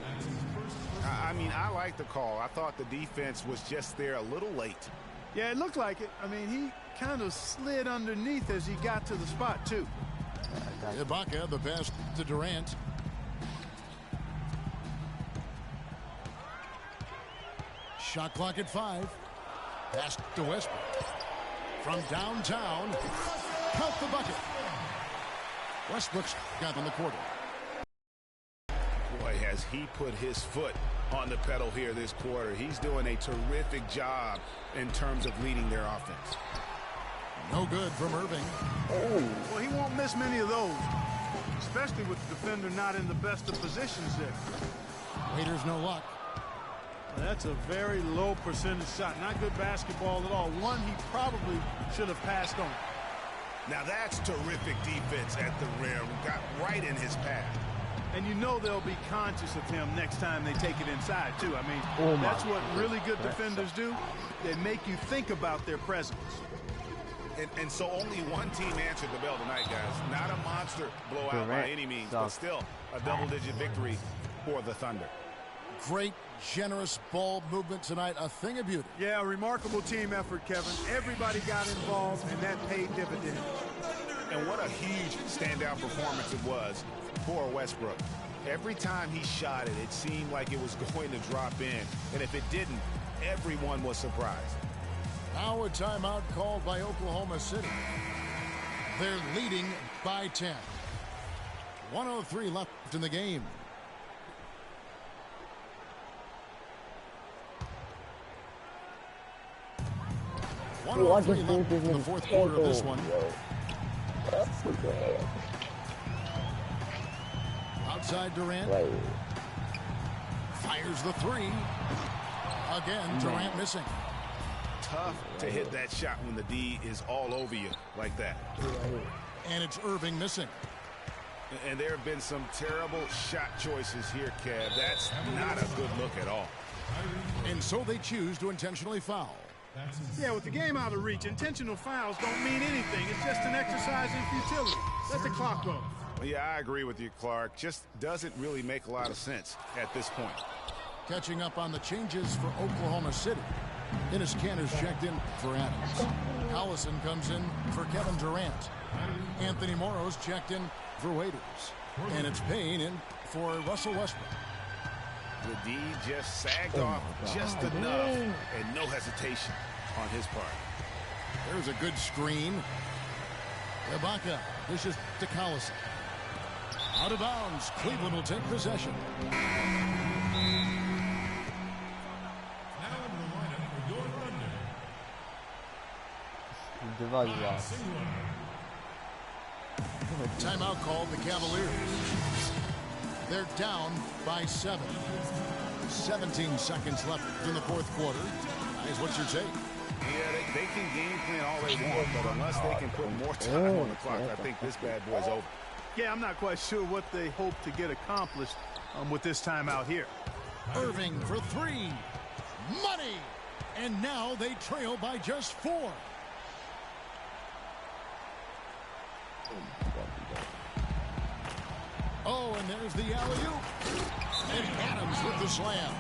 I mean, I like the call. I thought the defense was just there a little late. Yeah, it looked like it. I mean, he kind of slid underneath as he got to the spot, too. Ibaka, the pass to Durant. Shot clock at 5. Pass to Westbrook. From downtown, count the bucket. Westbrook's got in the quarter. Boy, has he put his foot on the pedal here this quarter. He's doing a terrific job in terms of leading their offense. No good from Irving. Well, he won't miss many of those, especially with the defender not in the best of positions there. Waiters, no luck. That's a very low percentage shot. Not good basketball at all. One he probably should have passed on. Now that's terrific defense at the rim. Got right in his path. And you know they'll be conscious of him next time they take it inside, too. I mean, that's what really good defenders do. They make you think about their presence. And so only one team answered the bell tonight, guys. Not a monster blowout by any means, but still a double-digit victory for the Thunder. Great, generous ball movement tonight. A thing of beauty. Yeah, a remarkable team effort, Kevin. Everybody got involved, and that paid dividends. And what a huge standout performance it was for Westbrook. Every time he shot it, it seemed like it was going to drop in. And if it didn't, everyone was surprised. Now a timeout called by Oklahoma City. They're leading by 10. 1:03 left in the game. I just think this in the is fourth quarter of this one. Outside Durant. Fires the 3. Again, Durant missing. Tough to hit that shot when the D is all over you like that. And it's Irving missing. And there have been some terrible shot choices here, Kev. That's not a good look at all. And so they choose to intentionally foul. Yeah, with the game out of reach, intentional fouls don't mean anything. It's just an exercise in futility. Let the clock go. Yeah, I agree with you, Clark. Just doesn't really make a lot of sense at this point. Catching up on the changes for Oklahoma City. Enes Kanter's checked in for Adams. Collison comes in for Kevin Durant. Anthony Morrow's checked in for Waiters. And it's Payne in for Russell Westbrook. The D just sagged off just enough, and no hesitation on his part. There's a good screen. Ibaka dishes to Collison. Out of bounds. Cleveland will take possession. Now into the lineup for your Thunder. Divided off. Singular. Timeout called the Cavaliers. They're down by 7. 17 seconds left in the fourth quarter. Guys, what's your take? Yeah, they can game plan all they want, but unless they can put more time on the clock, I think this bad boy's over. Yeah, I'm not quite sure what they hope to get accomplished with this timeout here. Irving for 3. Money! And now they trail by just 4. Oh, and there's the alley-oop. And Adams with the slam.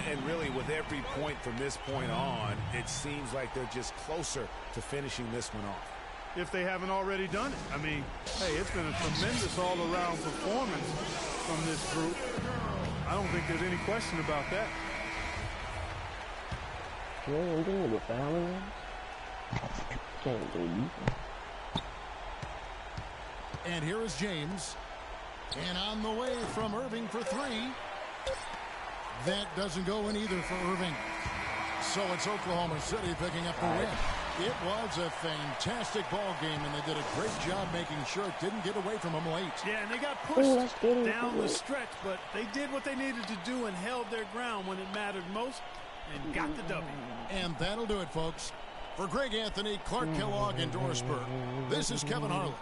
And really, with every point from this point on, it seems like they're just closer to finishing this one off. If they haven't already done it. I mean, hey, it's been a tremendous all-around performance from this group. I don't think there's any question about that. And here is James. And on the way from Irving for 3. That doesn't go in either for Irving. So it's Oklahoma City picking up the win. It was a fantastic ball game, and they did a great job making sure it didn't get away from them late. Yeah, and they got pushed down the stretch, but they did what they needed to do and held their ground when it mattered most and got the W. And that'll do it, folks. For Greg Anthony, Clark Kellogg, and Doris Burke, this is Kevin Harlan.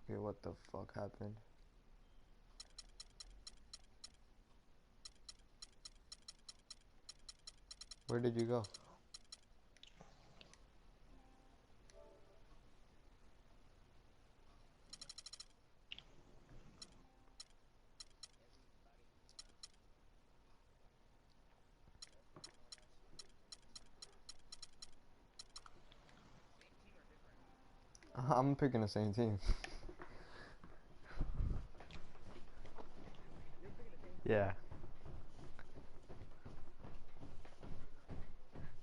Okay, what the fuck happened? Where did you go? I'm picking the same team. Yeah.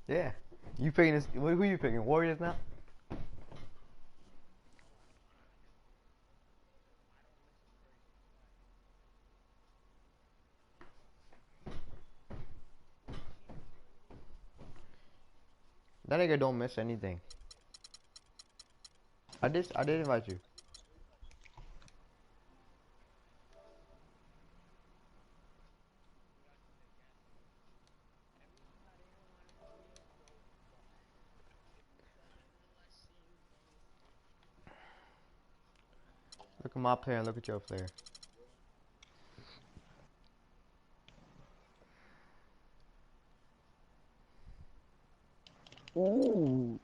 Yeah. You picking this? Who you picking? Warriors now? That nigga don't miss anything. I did invite you. Look at my player and look at your player. Ooh.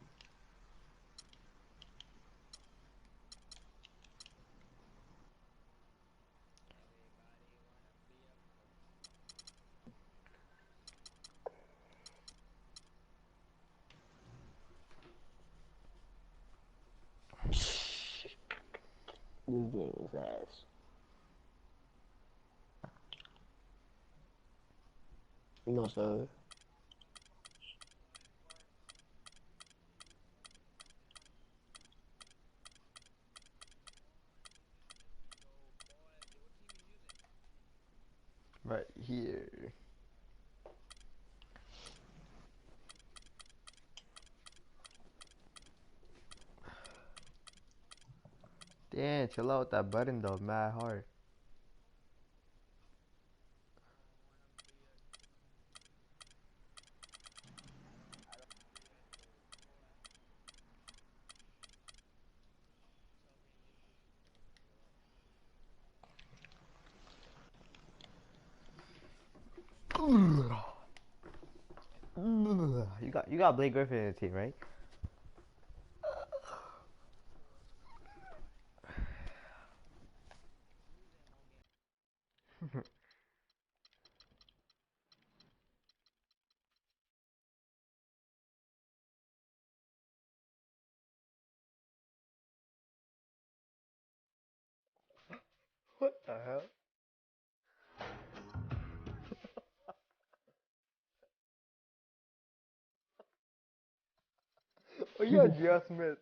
This game is ass. You know, sir. Right here. Damn, chill out with that button though, mad hard. you got Blake Griffin in the team, right? What the hell? Oh, you got J.R. Smith.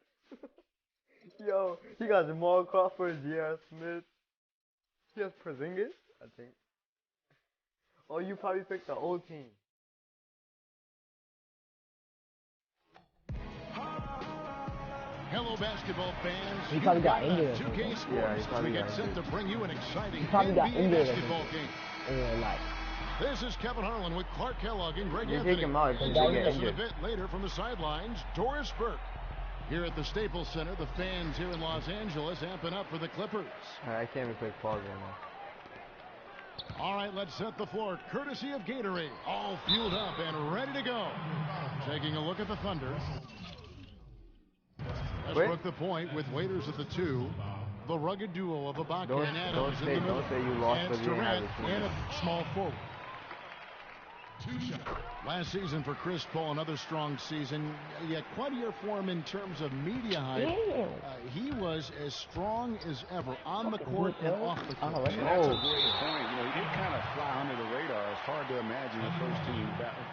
Yo, you got Jamal Crawford, J.R. Smith. He has Porzingis, I think. Oh, you probably picked the old team. Hello, basketball fans. He probably got You've injured. 2K Yeah, he Sports as probably we get got set injured. to bring you an exciting He probably got NBA injured. basketball game. In real life. This is Kevin Harlan with Clark Kellogg and Greg You Anthony. take him out if And you joining get us a injured. bit later from the sidelines, Doris Burke. Here at the Staples Center, the fans here in Los Angeles amping up for the Clippers. I can't even click pause right now. All right, let's set the floor. Courtesy of Gatorade. All fueled up and ready to go. Taking a look at the Thunder. Westbrook the point with Waiters at the 2. The rugged duo of Ibaka and Adams in the middle. Don't say you lost And it's because you didn't have Durant a team. and a small forward. Last season for Chris Paul, another strong season. Yet quite a year for him in terms of media hype. He was as strong as ever on the court and off the court. That's a great point. You know, he did kind of fly under the radar. It's hard to imagine a first-team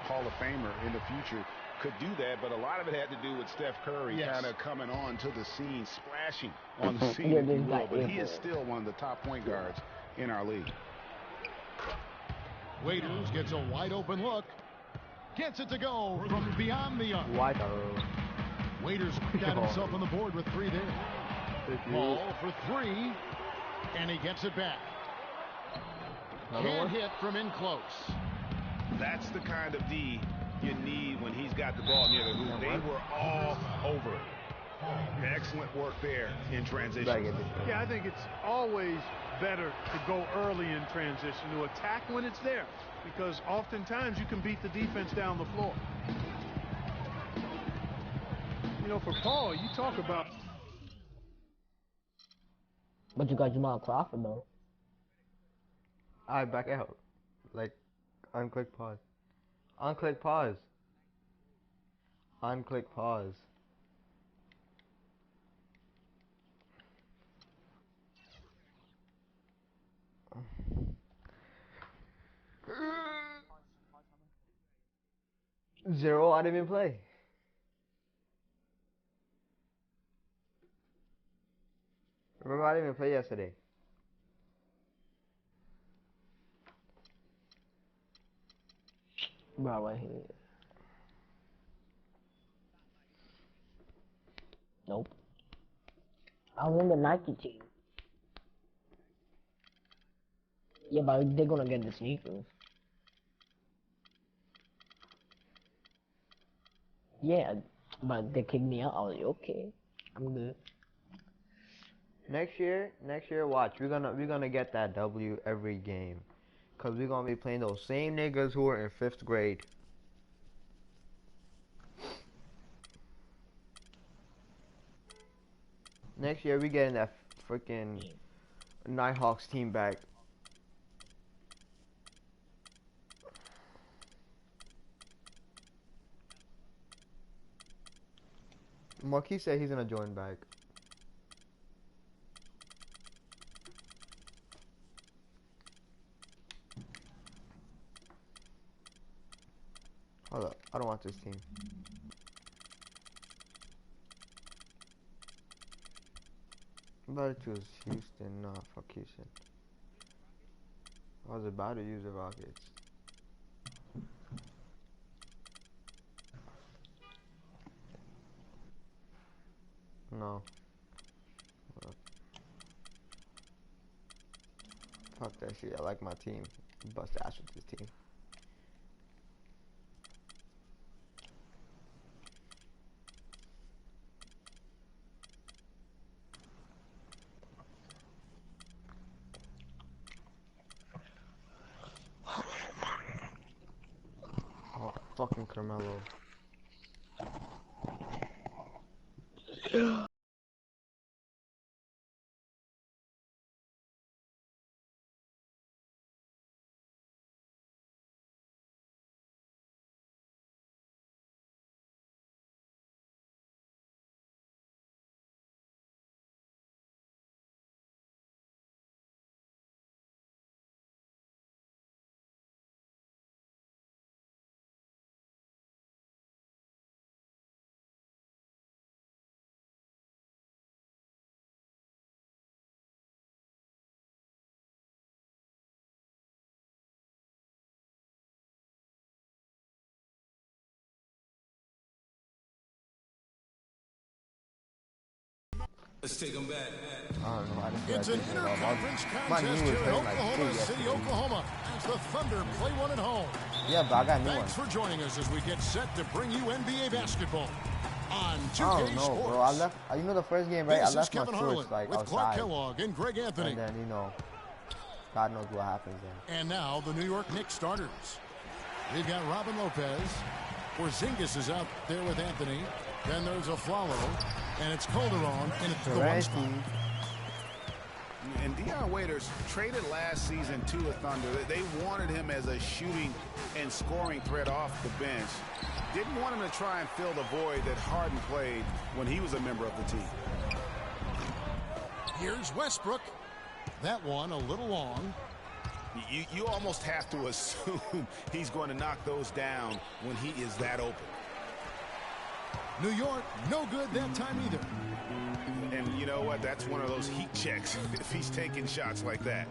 Hall of Famer in the future could do that, but a lot of it had to do with Steph Curry kind of coming on to the scene, splashing on the scene, if you will. But he is still one of the top point guards in our league. Waiters gets a wide open look. Gets it to go from beyond the arc. Why though? Waiters got himself on the board with 3 there. Paul for 3, and he gets it back. Can't hit from in close. That's the kind of D you need when he's got the ball near the hoop. They were all over it. Excellent work there in transition. Yeah, I think it's always better to go early in transition, to attack when it's there, because oftentimes you can beat the defense down the floor. You know, for Paul, you talk about... But you got Jamal Crawford, though. Alright, back out. Like, unclick pause. Unclick pause. Unclick pause. Zero, I didn't even play. Remember, I didn't even play yesterday. Bro, right here. Nope. I was in the Nike team. Yeah, but they're gonna get the sneakers. Yeah, but they kicked me out. I was like, okay, I'm good. Next year, watch. We're gonna get that W every game, cause we're gonna be playing those same niggas who were in 5th grade. Next year, we getting that freaking Nighthawks team back. Marquis said he's gonna join back. Hold up, I don't want this team. I'm about to choose Houston, nah, fuck Houston. I was about to use the Rockets. No. Fuck that shit, I like my team. Bust ass with this team. Oh, fucking Carmelo. Let's take them back. I don't know. I just feel It's like an thinking about inter-conference my contest knee here was in hurting like Oklahoma shit City, yesterday. Oklahoma, as the Thunder play one at home. Yeah, but I got new Thanks ones. for joining us as we get set to bring you NBA basketball on 2K I don't know, Sports. bro. I left. You know the first game, right? This I is left my Kevin shorts Harlan like with Clark outside, Kellogg and Greg Anthony. and then God knows what happens then. And now the New York Knicks starters. We've got Robin Lopez. Porzingis is out there with Anthony. Then there's a Flalo, and it's Calderon, and it's the one spot. And Dion Waiters traded last season to the Thunder. They wanted him as a shooting and scoring threat off the bench. Didn't want him to try and fill the void that Harden played when he was a member of the team. Here's Westbrook. That one a little long. You almost have to assume he's going to knock those down when he is that open. New York, no good that time either. And you know what? That's one of those heat checks if he's taking shots like that.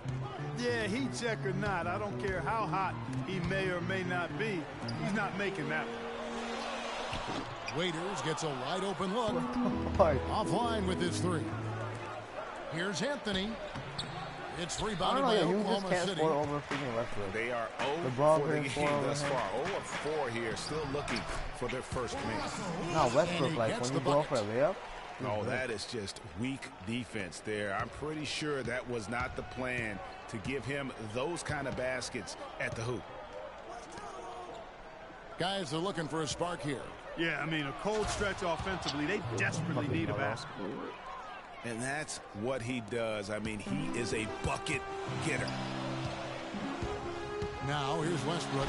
Yeah, heat check or not, I don't care how hot he may or may not be. He's not making that one. Waiters gets a wide open look. Offline with his three. Here's Anthony. It's rebounded by you Oklahoma just can't City. score over freaking Westbrook. They are 0 LeBron for the couldn't score game over thus him. far. 0 of 4 here, still looking for their first win. No, And Westbrook, he like gets when you the go for a bucket. layup. No, that is just weak defense there. I'm pretty sure that was not the plan to give him those kind of baskets at the hoop. Guys are looking for a spark here. Yeah, I mean, a cold stretch offensively. They desperately need a basket. And that's what he does. I mean, he is a bucket getter. Now here's Westbrook.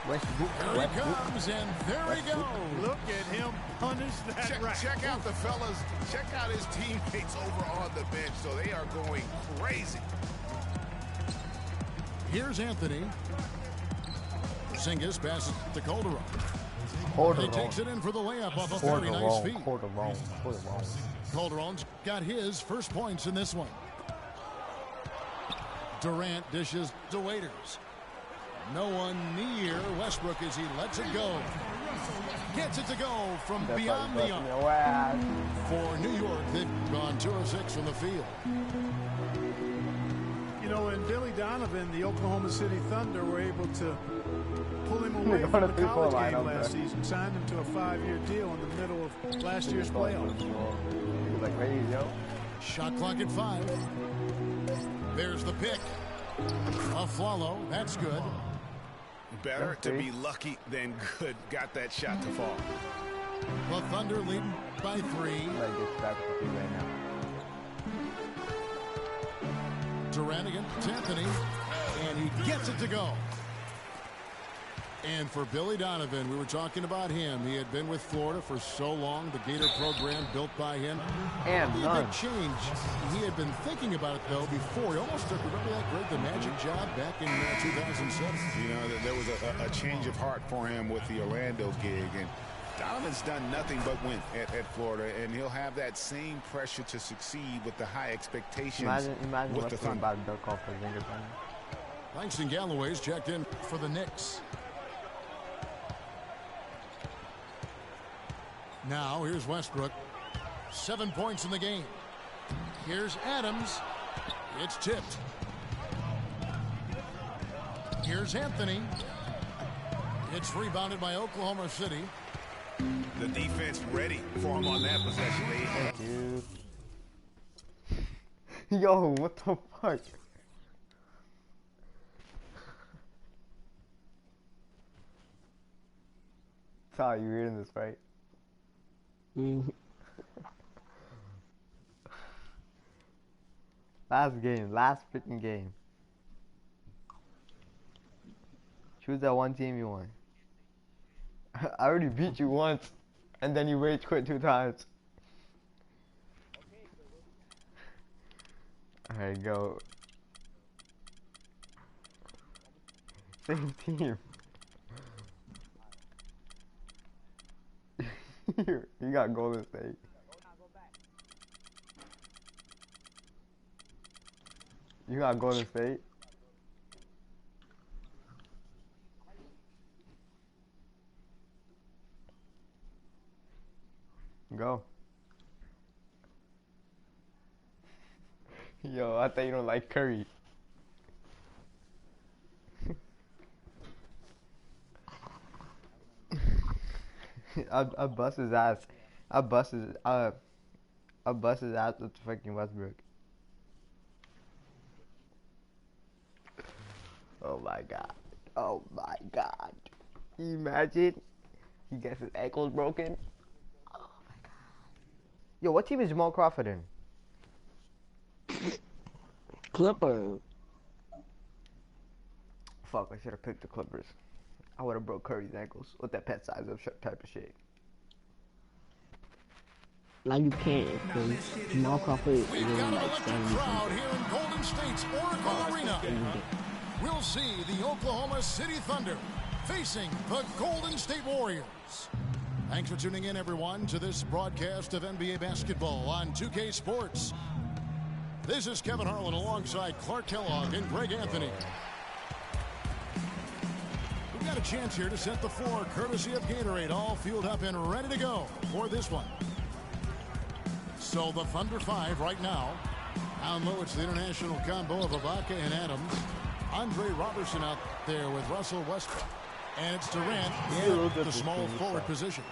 There he comes, and there he goes. Look at him punish that rack. Check out the fellas. Check out his teammates over on the bench. So they are going crazy. Here's Anthony. Porzingis passes to Calderon. He takes it in for the layup off a very nice feed. Calderon's got his first points in this one. Durant dishes to Waiters. No one near Westbrook as he lets it go. Gets it to go from beyond the arc. For New York, they've gone 2 of 6 from the field. You know, and Billy Donovan, the Oklahoma City Thunder, were able to pull him away from the college game last season, signed him to a 5-year deal in the middle of last year's playoffs. Shot clock at 5. There's the pick. A Flalo, that's good. Better to be lucky than good. Got that shot to fall. The Thunder leading by 3. Durant against Anthony, and he gets it to go. And for Billy Donovan, we were talking about him. He had been with Florida for so long, the Gator program built by him. And a big change. He had been thinking about it, though, before. He almost took, remember that Greg the Magic job back in 2007? You know, there was a change of heart for him with the Orlando gig. And Donovan's done nothing but win at Florida, and he'll have that same pressure to succeed with the high expectations Imagine with the Thunder. about to duck off for Zinger. Langston Galloway's checked in for the Knicks. Now, here's Westbrook. 7 points in the game. Here's Adams. It's tipped. Here's Anthony. It's rebounded by Oklahoma City. The defense ready for him on that possession. Dude. Yo, what the fuck? Sorry, you reading this right? Last game, last freaking game. Choose that one team you want. I already beat you once, and then you rage quit 2 times. Alright, go. Same team. You got Golden State. You got Golden State. Go. Yo, I thought you don't like Curry. I bust his ass. I bust his ass with fucking Westbrook. Oh my god. Oh my god. Can you imagine? He gets his ankles broken. Oh my god. Yo, what team is Jamal Crawford in? Clippers. Fuck, I should have picked the Clippers. I would have broke Curry's ankles with that pet size up type of shit. Now you can't, because Jamal Crawford is We've really got an like electric 70 crowd here in Golden State's Oracle Arena. We'll see the Oklahoma City Thunder facing the Golden State Warriors. Thanks for tuning in, everyone, to this broadcast of NBA basketball on 2K Sports. This is Kevin Harlan alongside Clark Kellogg and Greg Anthony. We've got a chance here to set the floor, courtesy of Gatorade, all fueled up and ready to go for this one. So the Thunder 5 right now. Down low, it's the international combo of Ibaka and Adams. Andre Robertson out there with Russell Westbrook. And it's Durant in the small forward position.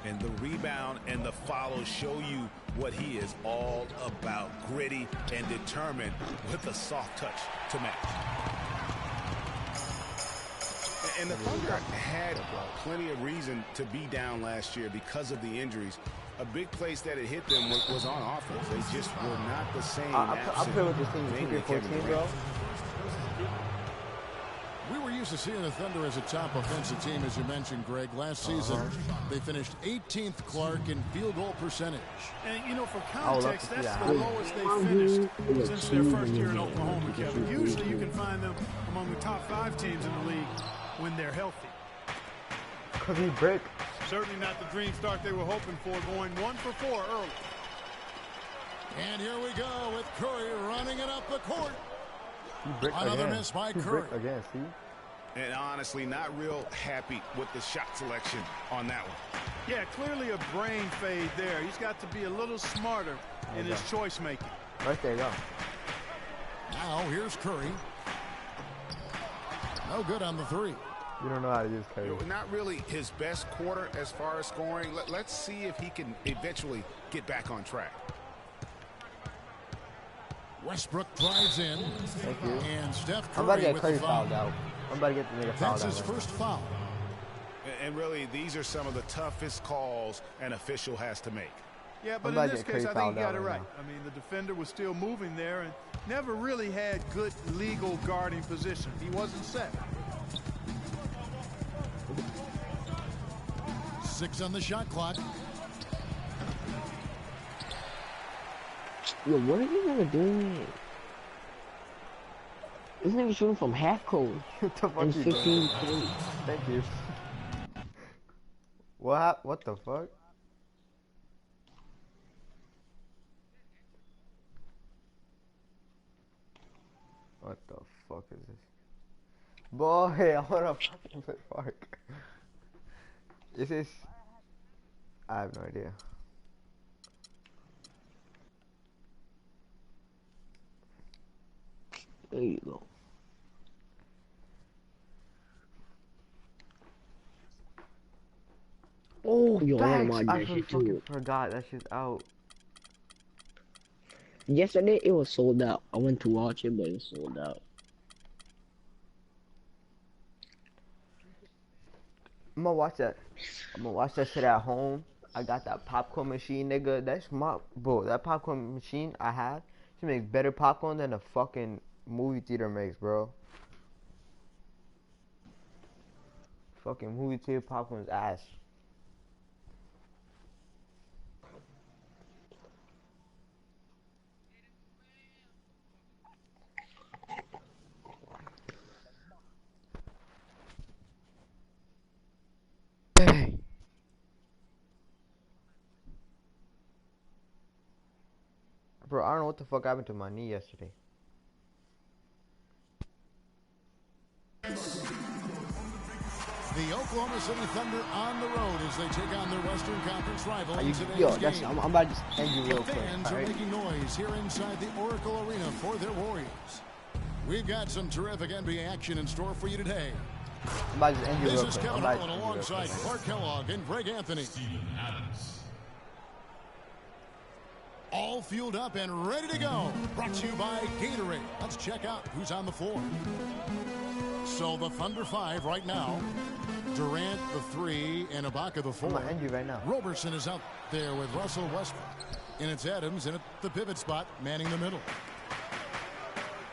And the rebound and the follow show you what he is all about. Gritty and determined with a soft touch to match. And the Thunder had plenty of reason to be down last year because of the injuries. A big place that it hit them was on offense. They just were not the same. I play with this team in 2K14, bro. We were used to seeing the Thunder as a top offensive team, as you mentioned, Greg. Last season, they finished 18th, Clark, in field goal percentage. And, you know, for context, that's the lowest they finished since their first year in Oklahoma, Kevin. Usually you can find them among the top 5 teams in the league when they're healthy. Because he break. Certainly not the dream start they were hoping for, going 1 for 4 early. And here we go with Curry running it up the court. Another miss by Curry. Again, see? And honestly, not real happy with the shot selection on that one. Yeah, clearly a brain fade there. He's got to be a little smarter in his choice making. Right there, go. Now here's Curry. No good on the 3. You don't know how to use Curry. Not really his best quarter as far as scoring. Let's see if he can eventually get back on track. Westbrook drives in. Thank you. And Steph I'm about to Curry get with Curry the foul. fouled out. I'm about to get the nigga fouled out. That's his first foul. And really, these are some of the toughest calls an official has to make. Yeah, but in this case, I think he got it right. I mean, the defender was still moving there and never really had good legal guarding position. He wasn't set. 6 on the shot clock. Yo, what are you gonna do? This nigga shooting from half court. What the fuck And you 15 doing? points. Thank you. What the fuck? What the fuck is this? Boy, I wanna fucking play Park. Is this? I have no idea. There you go. Oh, yo, thanks. I I that shit fucking too. forgot that shit's out. Yesterday it was sold out. I went to watch it, but it was sold out. I'm gonna watch that. I'm gonna watch that shit at home. I got that popcorn machine, nigga. That's my bro. That popcorn machine I have, she makes better popcorn than the fucking movie theater makes, bro. Fucking movie theater popcorn's ass. Bro, I don't know what the fuck happened to my knee yesterday. The Oklahoma City Thunder on the road as they take on their Western Conference rival in today's Yo, game. I'm about to end you real The quick. fans are making noise here inside the Oracle Arena for their Warriors. We've got some terrific NBA action in store for you today. I'm about to end you This real is quick. Kevin Harlan alongside Clark Kellogg and Greg Anthony. All fueled up and ready to go. Brought to you by Gatorade. Let's check out who's on the floor. So the Thunder 5 right now. Durant the 3 and Ibaka the 4. I'm gonna end you right now. Robertson is out there with Russell Westbrook. And it's Adams in at the pivot spot, manning the middle.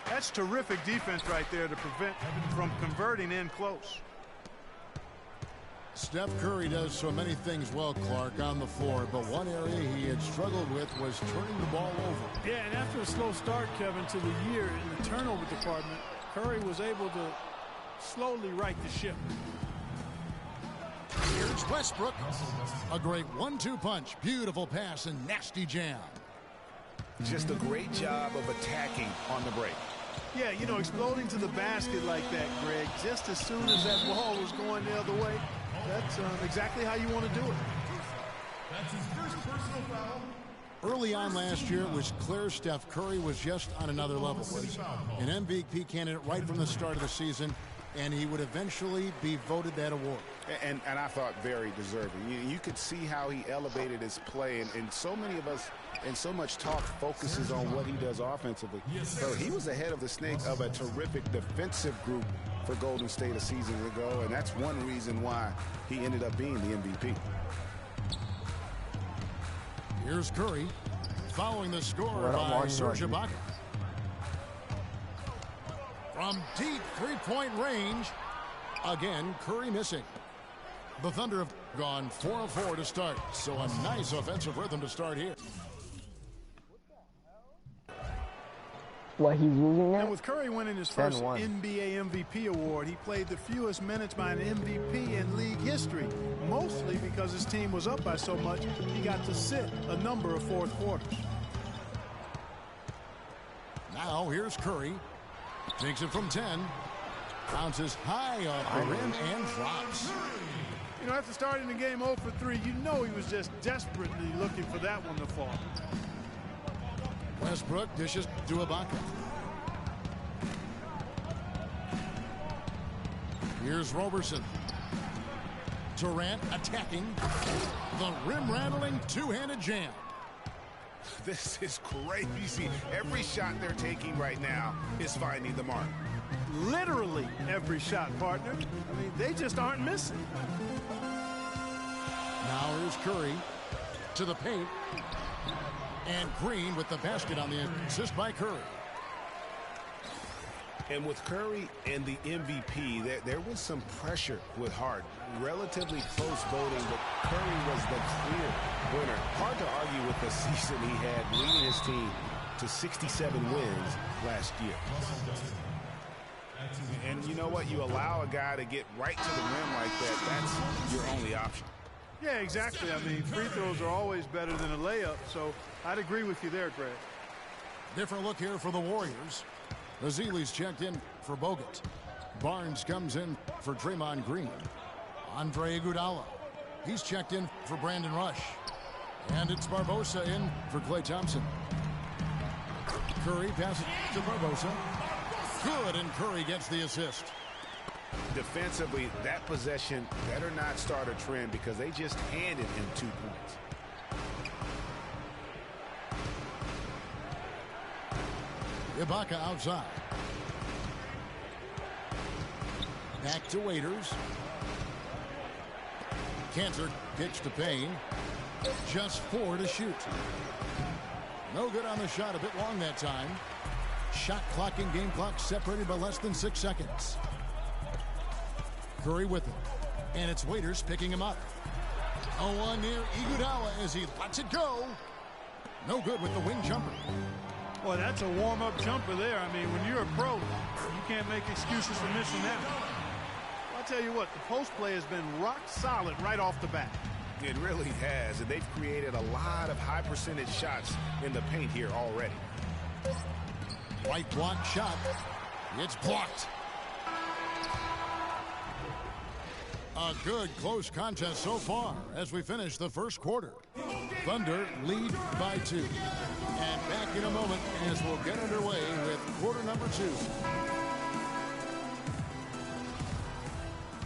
That's terrific defense right there to prevent from converting in close. Steph Curry does so many things well, Clark, on the floor, but one area he had struggled with was turning the ball over. Yeah, and after a slow start, Kevin, to the year in the turnover department, Curry was able to slowly right the ship. Here's Westbrook. A great 1-2 punch. Beautiful pass and nasty jam. Just a great job of attacking on the break. Yeah, you know, exploding to the basket like that, Greg, just as soon as that ball was going the other way, that's exactly how you want to do it. That's his first personal foul. Early on last year, it was clear Steph Curry was just on another level. Was an MVP candidate right from the start of the season, and he would eventually be voted that award. And I thought very deserving. You could see how he elevated his play, and so many of us and so much talk focuses on what he does offensively. So he was ahead of the snake of a terrific defensive group for Golden State a season ago, and that's one reason why he ended up being the MVP. Here's Curry following the score by Serge Ibaka. From deep three-point range, again, Curry missing. The Thunder have gone 4 of 4 to start, so a nice offensive rhythm to start here. What, he's losing now? And with Curry winning his first NBA MVP award, he played the fewest minutes by an MVP in league history, mostly because his team was up by so much, he got to sit a number of fourth quarters. Now here's Curry. Takes it from 10. Bounces high off the rim and drops. You know, after starting the game 0 for 3, you know he was just desperately looking for that one to fall. Westbrook dishes to Ibaka. Here's Robertson. Durant attacking. The rim-rattling two-handed jam. This is crazy. Every shot they're taking right now is finding the mark. Literally every shot, partner. I mean, they just aren't missing. Now here's Curry to the paint. And Green with the basket on the assist by Curry. And with Curry and the MVP, there was some pressure with Harden. Relatively close voting, but Curry was the clear winner. Hard to argue with the season he had, leading his team to 67 wins last year. And you know what? You allow a guy to get right to the rim like that, that's your only option. Yeah, exactly. I mean, free throws are always better than a layup, so I'd agree with you there, Greg. Different look here for the Warriors. Ezeli's checked in for Bogut. Barnes comes in for Draymond Green. Andre Iguodala. He's checked in for Brandon Rush. And it's Barbosa in for Klay Thompson. Curry passes to Barbosa. Good, and Curry gets the assist. Defensively, that possession better not start a trend because they just handed him 2 points. Ibaka outside. Back to Waiters. Cantor pitch to Payne. Just 4 to shoot. No good on the shot. A bit long that time. Shot clock and game clock separated by less than 6 seconds. Curry with it. And it's Waiters picking him up. 0-1 near Iguodala as he lets it go. No good with the wing jumper. Boy, that's a warm-up jumper there. I mean, when you're a pro, you can't make excuses for missing that one. Well, I'll tell you what, the post play has been rock solid right off the bat. It really has, and they've created a lot of high percentage shots in the paint here already. White block shot. It's blocked. A good close contest so far as we finish the first quarter. Thunder lead by 2. And back in a moment as we'll get underway with quarter number 2.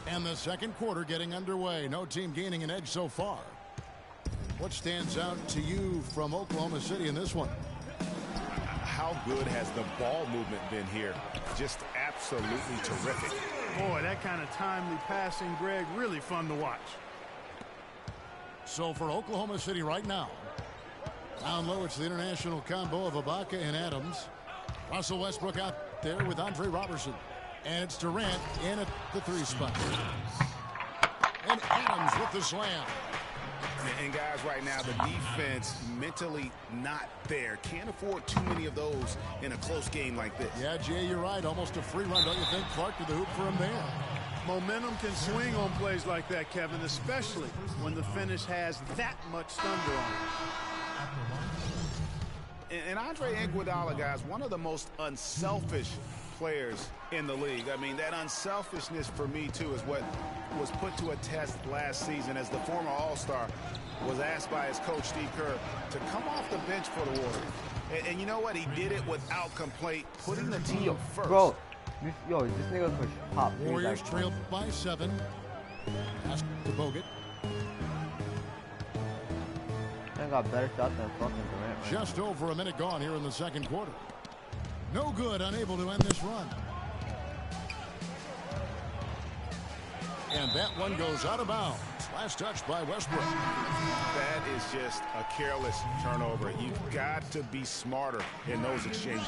And the second quarter getting underway. No team gaining an edge so far. What stands out to you from Oklahoma City in this one? How good has the ball movement been here? Just absolutely terrific. Boy, that kind of timely passing, Greg, really fun to watch. So for Oklahoma City right now, down low, it's the international combo of Ibaka and Adams. Russell Westbrook out there with Andre Robertson. And it's Durant in at the 3 spot. And Adams with the slam. And guys, right now, the defense mentally not there. Can't afford too many of those in a close game like this. Yeah, Jay, you're right. Almost a free run, don't you think? Clark to the hoop for him there. Momentum can swing on plays like that, Kevin, especially when the finish has that much thunder on it. And Andre Iguodala, guys, one of the most unselfish players in the league. I mean, that unselfishness for me, too, is what was put to a test last season as the former All-Star was asked by his coach, Steve Kerr, to come off the bench for the Warriors. And you know what? He did it without complaint, putting the team first. Bro, this nigga push pop. Warriors trail by 7. Pass to Bogut. I got better shot than fucking Durant. Right? Just over a minute gone here in the second quarter. No good, unable to end this run. And that one goes out of bounds. Last touch by Westbrook. That is just a careless turnover. You've got to be smarter in those exchanges.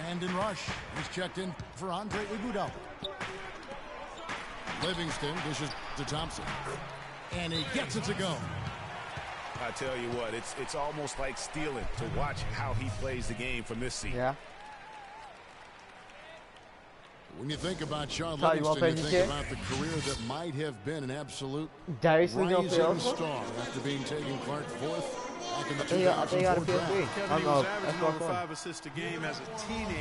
And in rush, he's checked in for Andre Iguodala. Livingston dishes to Thompson. And he gets it to go. I tell you what, it's almost like stealing to watch how he plays the game from this seat. Yeah. When you think about Sean Livingston, you think about the career that might have been an absolute rising star after being taken Clark 4th back in the 2004 draft. Kevin, he was averaging over 5 assists a game as a teenager,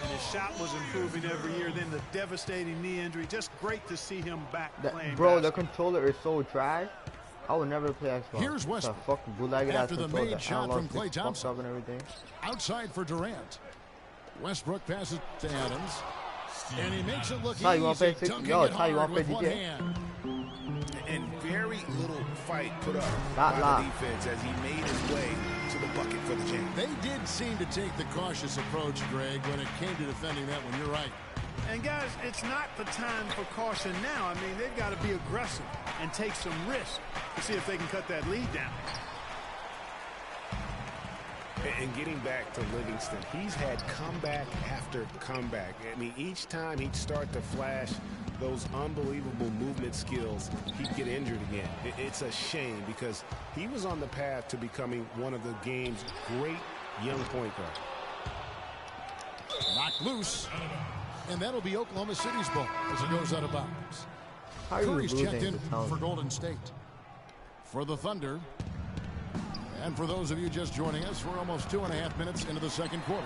and his shot was improving every year. Then the devastating knee injury. Just great to see him back playing. Bro, the controller is so trash. I would never play Xbox. Here's Westbrook after the made shot from Klay Thompson. Outside for Durant. Westbrook passes to Adams. And he makes it look easy, dunking it hard with one hand. And very little fight put up by the defense as he made his way to the bucket for the jam. They did seem to take the cautious approach, Greg, when it came to defending that one. You're right. And guys, it's not the time for caution now. I mean, they've got to be aggressive and take some risk to see if they can cut that lead down. And getting back to Livingston, he's had comeback after comeback. I mean, each time he'd start to flash those unbelievable movement skills, he'd get injured again. It's a shame because he was on the path to becoming one of the game's great young point guards. Knocked loose. And that'll be Oklahoma City's ball as it goes out of bounds. Curry's checked in for Golden State. For the Thunder. And for those of you just joining us, we're almost 2.5 minutes into the second quarter.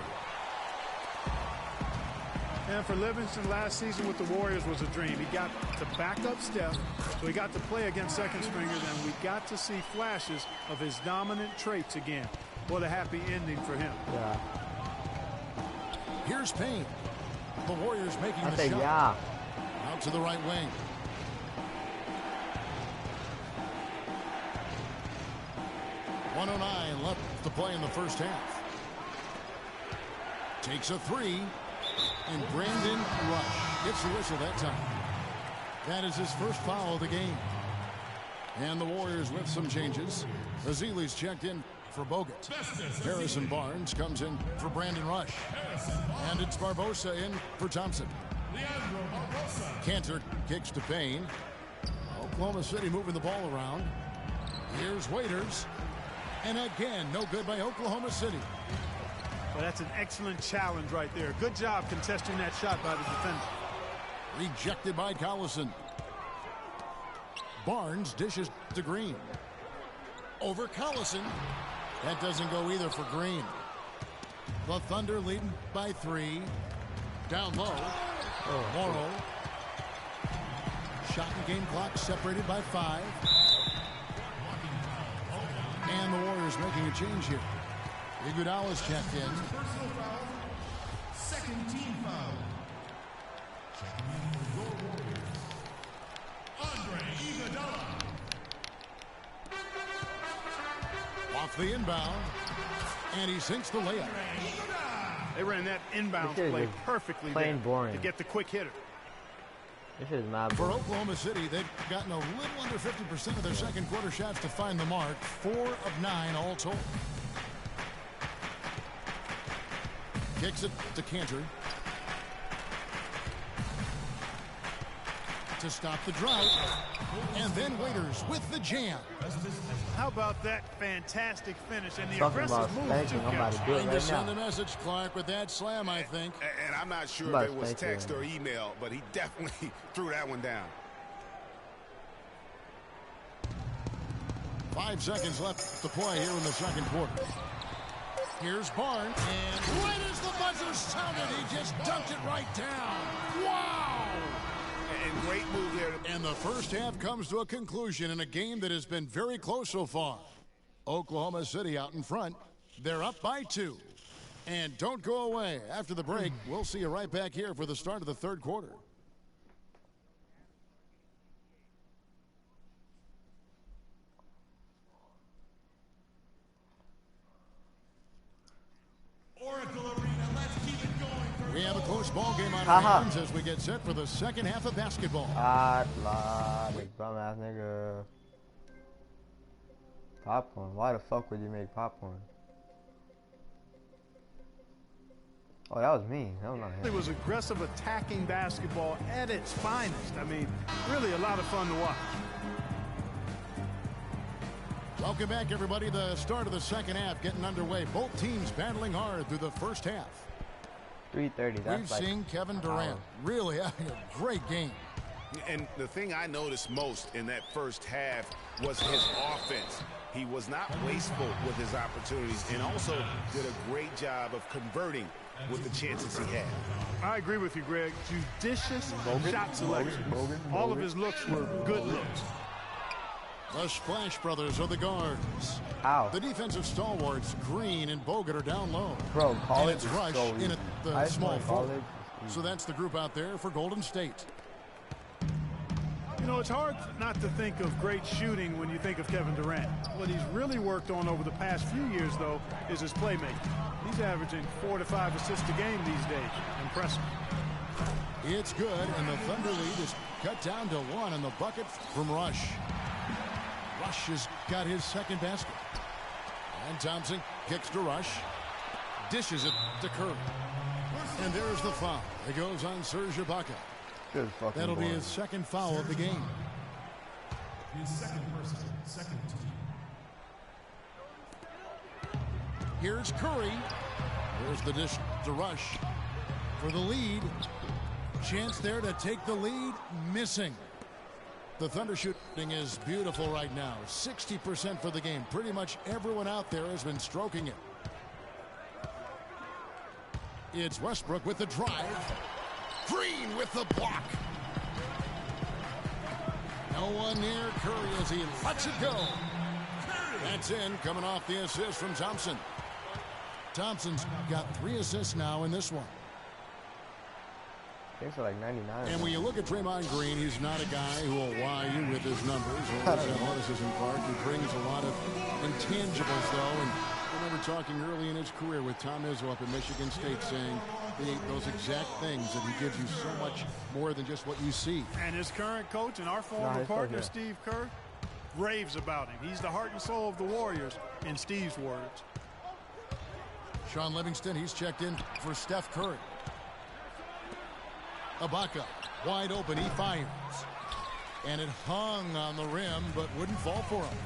And for Livingston, last season with the Warriors was a dream. He got to back up Steph, so he got to play against second stringers, and we got to see flashes of his dominant traits again. What a happy ending for him. Yeah. Here's Payne. The Warriors making the shot. Yeah. Out to the right wing. .109 left to play in the first half. Takes a 3. And Brandon Rush gets the whistle that time. That is his first foul of the game. And the Warriors with some changes. Azili's checked in for Bogut. Harrison Barnes comes in for Brandon Rush. And it's Barbosa in for Thompson. Cantor kicks to Payne. Oklahoma City moving the ball around. Here's Waiters. And again, no good by Oklahoma City. Well, that's an excellent challenge right there. Good job contesting that shot by the defender. Rejected by Collison. Barnes dishes to Green. Over Collison. That doesn't go either for Green. The Thunder leading by 3. Down low. Morrow. Shot and game clock separated by 5. And the Warriors making a change here. Iguodala's checked in. Personal foul. Second team foul. Checking in for your Warriors. Andre Iguodala. Off the inbound. And he sinks the layup. They ran that inbound This is play just perfectly plain there boring. to get the quick hitter. This is mad. For Oklahoma City, they've gotten a little under 50% of their second quarter shots to find the mark. 4 of 9 all told. Kicks it to Cantor. To stop the drought. And then Waiters with the jam. How about that fantastic finish and the Talking about aggressive moves, too, spanking, I'm about to Kevin? do it Trying to right send now. a message, Clark, with that slam, I think. And I'm not sure But if it was thank you. text or email, but he definitely threw that one down. 5 seconds left to play here in the second quarter. Here's Barnes, and right as the buzzer sounded, he just dunked it right down. Wow! And great move there. And the first half comes to a conclusion in a game that has been very close so far. Oklahoma City out in front. They're up by 2. And don't go away. After the break, we'll see you right back here for the start of the third quarter. Oracle Arena, let's keep it going. We have a close ball game on our hands as we get set for the second half of basketball. Big bum ass nigga. Popcorn. Why the fuck would you make popcorn? Oh, that was me. That was not him. It was aggressive attacking basketball at its finest. I mean, really a lot of fun to watch. Welcome back, everybody. The start of the second half getting underway. Both teams battling hard through the first half. 3:30. That's We've like seen Kevin Durant really having a great game. And the thing I noticed most in that first half was his offense. He was not wasteful with his opportunities and also did a great job of converting with the chances he had. I agree with you, Greg. Judicious shot selection. All of his looks were good looks. The Splash Brothers are the guards. Ow. The defensive stalwarts, Green and Bogut, are down low. Bro, And college it's is Rush so in easy. at the I just small want forward. college. So that's the group out there for Golden State. You know, it's hard not to think of great shooting when you think of Kevin Durant. What he's really worked on over the past few years, though, is his playmaking. He's averaging 4 to 5 assists a game these days. Impressive. It's good, and the Thunder lead is cut down to 1 in the bucket from Rush. Rush has got his second basket. And Thompson kicks to Rush. Dishes it to Curry. And there's the foul. It goes on Serge Ibaka. Good fucking That'll be boy. his second foul of the game. His second person, second team. Here's Curry. Here's the dish to Rush for the lead. Chance there to take the lead. Missing. The Thunder shooting is beautiful right now. 60% for the game. Pretty much everyone out there has been stroking it. It's Westbrook with the drive. Green with the block. No one near Curry as he lets it go. That's in, coming off the assist from Thompson. Thompson's got 3 assists now in this one. I think so, like 99. And when you look at Draymond Green, he's not a guy who will wow you with his numbers or his athleticism part. He brings a lot of intangibles, though. And I remember talking early in his career with Tom Izzo up at Michigan State saying those exact things, that he gives you so much more than just what you see. And his current coach and our former partner, Steve Kerr, raves about him. He's the heart and soul of the Warriors, in Steve's words. Sean Livingston, he's checked in for Steph Curry. Ibaka, wide open, he fires. And it hung on the rim, but wouldn't fall for him.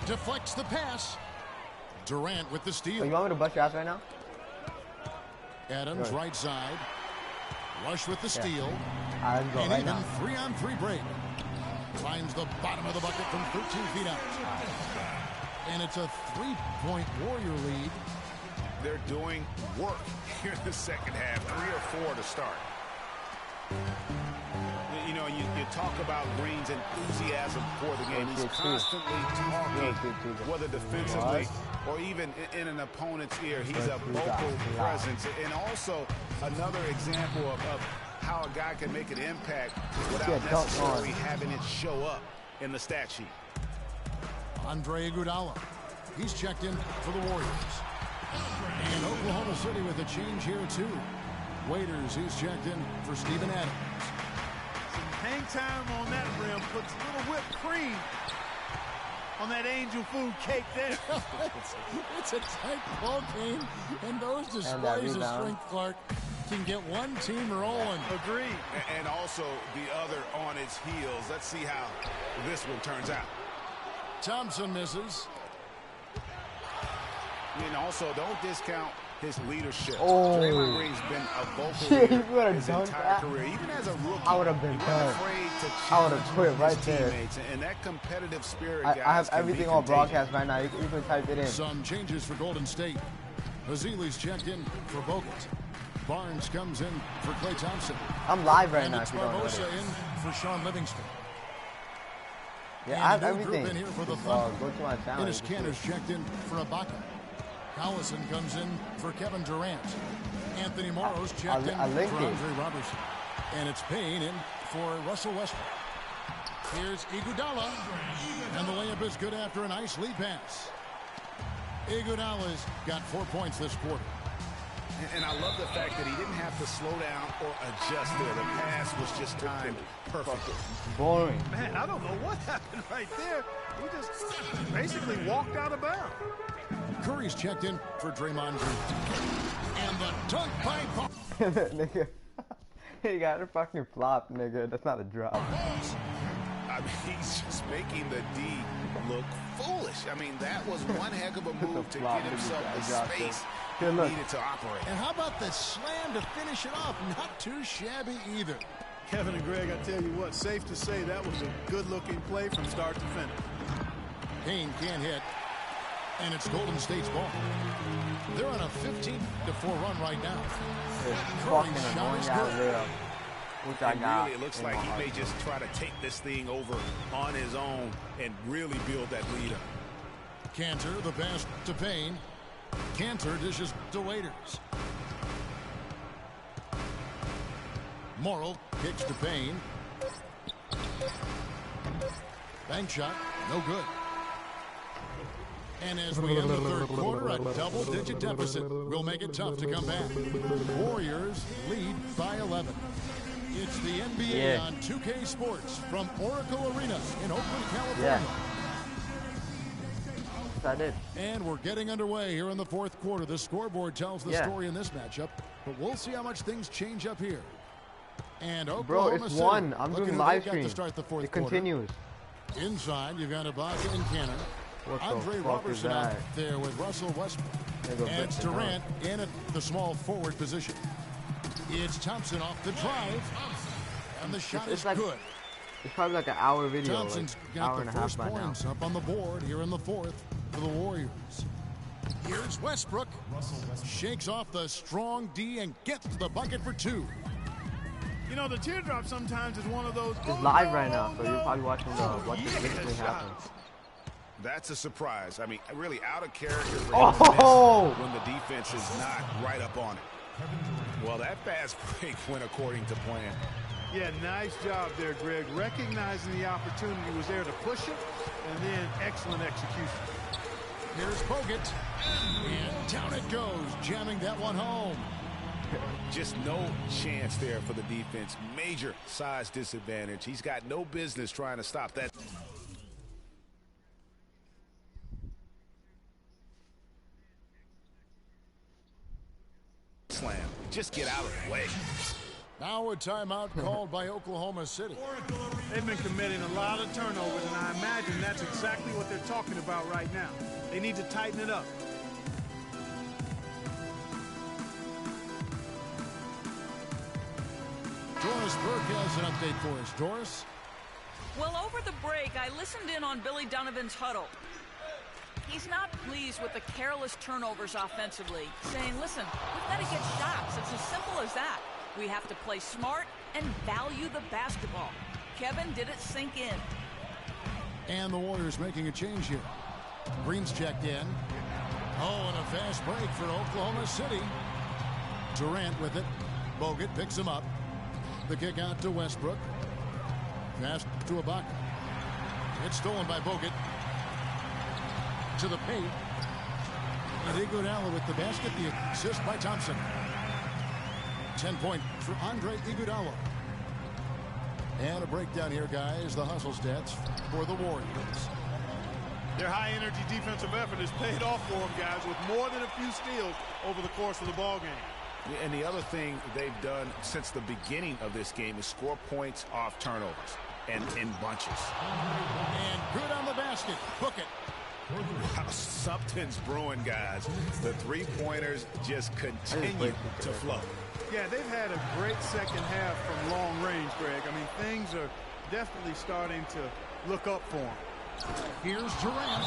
Deflects the pass. Durant with the steal. So you want me to bust your ass right now? Adams, right side. Rush with the steal. Let's go And right even now. 3-on-3 break. Finds the bottom of the bucket from 13 feet out. And it's a 3-point Warrior lead. They're doing work here in the second half. 3 or 4 to start. You know, you talk about Green's enthusiasm for the game. He's constantly talking, whether defensively or even in an opponent's ear. He's a vocal presence. And also another example of how a guy can make an impact without necessarily having it show up in the stat sheet. Andre Iguodala. He's checked in for the Warriors. And Oklahoma City with a change here, too. Waiters, he's checked in for Steven Adams. Hang time on that rim puts a little whipped cream on that angel food cake there. It's a tight ball game, and those displays of strength, Clark, can get one team rolling. Agreed. And also the other on its heels. Let's see how this one turns out. Thompson misses. And also, don't discount his leadership. Oh. Draymond Green's been a vocal leader his entire career. Even as a rookie, I would have been done. I would have quit right there. And that competitive spirit, I have everything on broadcast right now. You can type it in. Some changes for Golden State. Hazili's checked in for Bogut. Barnes comes in for Klay Thompson. I'm live right and now. If you don't know Barbosa in for Sean Livingston. Yeah, I have everything. In here for the go to my channel. Dennis Kanter's checked in for Ibaka. Collison comes in for Kevin Durant. Anthony Morrow's checked in for Andre Robertson. And it's Payne in for Russell Westbrook. Here's Iguodala. And the layup is good after a nice lead pass. Iguodala's got 4 points this quarter. And I love the fact that he didn't have to slow down or adjust there. The pass was just timed perfectly. Boring. Man, I don't know what happened right there. He just basically walked out of bounds. Curry's checked in for Draymond Green. And the dunk by Paul. Nigga. He got a fucking flop, nigga. That's not a drop. I mean, he's just making the D look foolish. I mean, that was one heck of a move to get himself the space he needed to operate. And how about the slam to finish it off? Not too shabby either. Kevin and Greg, I tell you what, safe to say that was a good-looking play from start to finish. Payne can't hit. And it's Golden State's ball. They're on a 15-4 run right now. Fucking annoying out there. And really, it looks like he may just try to take this thing over on his own and really build that lead up. Kanter, the pass to Payne. Kanter dishes to Waiters. Morrow kicks to Payne. Bank shot, no good. And as we end the third quarter, a double-digit deficit will make it tough to come back. Warriors lead by 11. It's the NBA on 2K Sports from Oracle Arena in Oakland, California. I did. And we're getting underway here in the fourth quarter. The scoreboard tells the story in this matchup, but we'll see how much things change up here. And Oklahoma Bro, it's City, one. I'm doing live stream. To start the fourth it continues. quarter. Inside, you've got Ibaka and Kanter. What Andre Robertson out there with Russell Westbrook. And it's Durant in at the small forward position. It's Thompson off the drive. And the shot is like, good. It's probably like an hour video. Thompson's like got hour and the a half first by now. points up on the board here in the fourth for the Warriors. Here's Westbrook. Shakes off the strong D and gets the bucket for two. You know, the teardrop sometimes is one of those. It's live right now, so you're probably watching what literally happens. That's a surprise. I mean, really out of character for when the defense is not right up on it. Well, that fast break went according to plan. Yeah, nice job there, Greg. Recognizing the opportunity was there to push it, and then excellent execution. Here's Bogut, and down it goes, jamming that one home. Just no chance there for the defense. Major size disadvantage. He's got no business trying to stop that. Slam. Just get out of the way. Now a timeout called by Oklahoma City. They've been committing a lot of turnovers, and I imagine that's exactly what they're talking about right now. They need to tighten it up. Doris Burke has an update for us. Doris? Well, over the break, I listened in on Billy Donovan's huddle. He's not pleased with the careless turnovers offensively, saying, listen, we've got to get shots. It's as simple as that. We have to play smart and value the basketball. Kevin, did it sink in? And the Warriors making a change here. Green's checked in. Oh, and a fast break for Oklahoma City. Durant with it. Bogut picks him up. The kick out to Westbrook. Pass to Ibaka. It's stolen by Bogut. To the paint. And Iguodala with the basket. The assist by Thompson. 10-point for Andre Iguodala. And a breakdown here, guys. The hustle stats for the Warriors. Their high-energy defensive effort has paid off for them, guys, with more than a few steals over the course of the ballgame. And the other thing they've done since the beginning of this game is score points off turnovers and in bunches. And good on the basket. Book it. Something's brewing, guys. The three-pointers just continue to flow. Yeah, they've had a great second half from long range, Greg. I mean, things are definitely starting to look up for them. Here's Durant,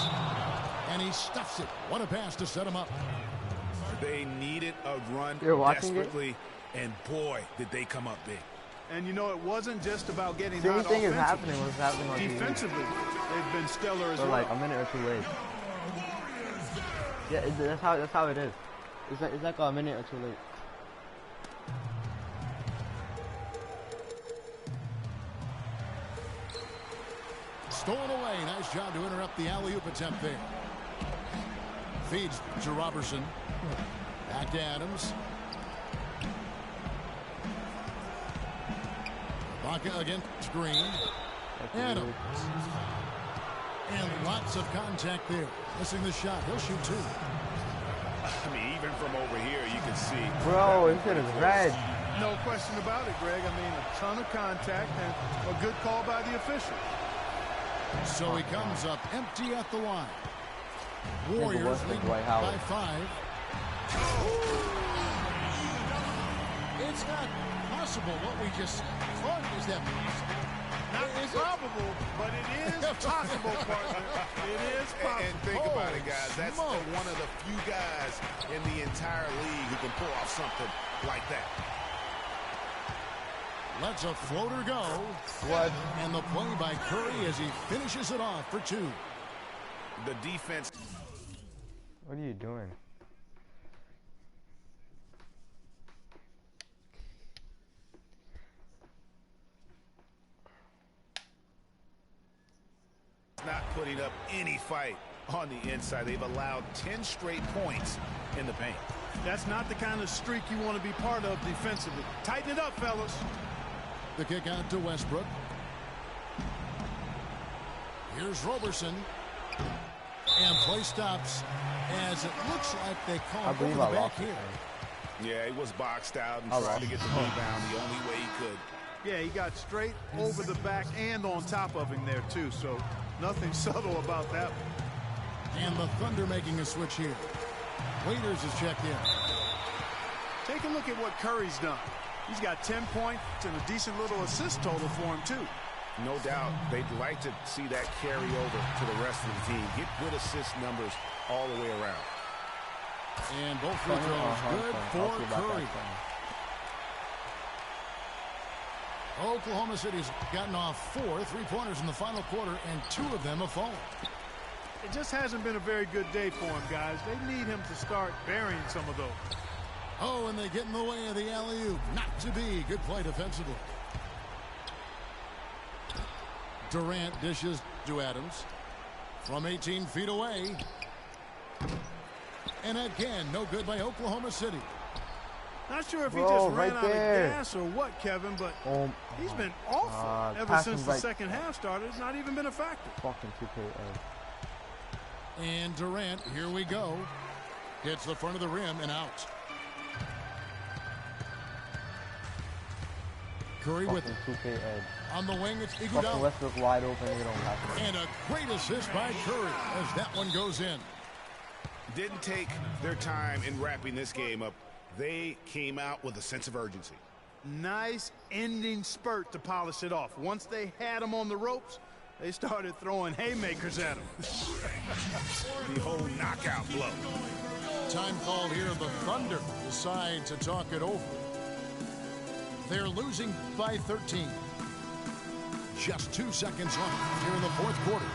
and he stuffs it. What a pass to set him up. They needed a run desperately, and boy, did they come up big. And you know, it wasn't just about getting Same hot thing is offensively. happening. What's happening on Defensively, they've been stellar as But well. like a minute or two late. Yeah, that's how it is. It's like a minute or two late. Stolen away. Nice job to interrupt the alley-oop attempt there. Feeds to Robertson. Back to Adams. Ibaka against Green. Adams. And lots of contact there. Missing the shot. He'll shoot two. I mean, even from over here, you can see. Bro, this shit is red. No question about it, Greg. I mean, a ton of contact and a good call by the official. So he comes up empty at the line. Warriors lead by 5. It's not possible what we just thought was that. Not probable, but it is possible, partner. It is possible. And think about it, guys. That's one of the few guys in the entire league who can pull off something like that. Lets a floater go. What? And the play by Curry as he finishes it off for 2. The defense. What are you doing? Not putting up any fight on the inside. They've allowed 10 straight points in the paint. That's not the kind of streak you want to be part of defensively. Tighten it up, fellas. The kick out to Westbrook. Here's Robertson. And play stops as it looks like they call over the back here. Yeah, he was boxed out and tried to get the rebound the only way he could. Yeah, he got straight over the back and on top of him there, too. So nothing subtle about that one. And the Thunder making a switch here. Waiters is checked in. Take a look at what Curry's done. He's got 10 points and a decent little assist total for him, too. No doubt they'd like to see that carry over to the rest of the team. Get good assist numbers all the way around. And both free throws good for Curry. Oklahoma City's gotten off 4 3-pointers in the final quarter, and 2 of them have fallen. It just hasn't been a very good day for him, guys. They need him to start burying some of those. Oh, and they get in the way of the alley-oop. Not to be. Good play defensively. Durant dishes to Adams from 18 feet away. And again, no good by Oklahoma City. Not sure if he just ran out of gas or what, Kevin, but he's been awful ever since the second half started. It's not even been a factor. Fucking 2K. And Durant, here we go. Hits the front of the rim and out. Curry with it. 2K edge. On the wing, it's Iguodala. Westbrook wide open. You don't have to. And a great assist by Curry as that one goes in. Didn't take their time in wrapping this game up. They came out with a sense of urgency. Nice ending spurt to polish it off. Once they had him on the ropes, they started throwing haymakers at him. The whole knockout blow. Time call here. The Thunder decide to talk it over. They're losing by 13. Just 2 seconds left here in the fourth quarter.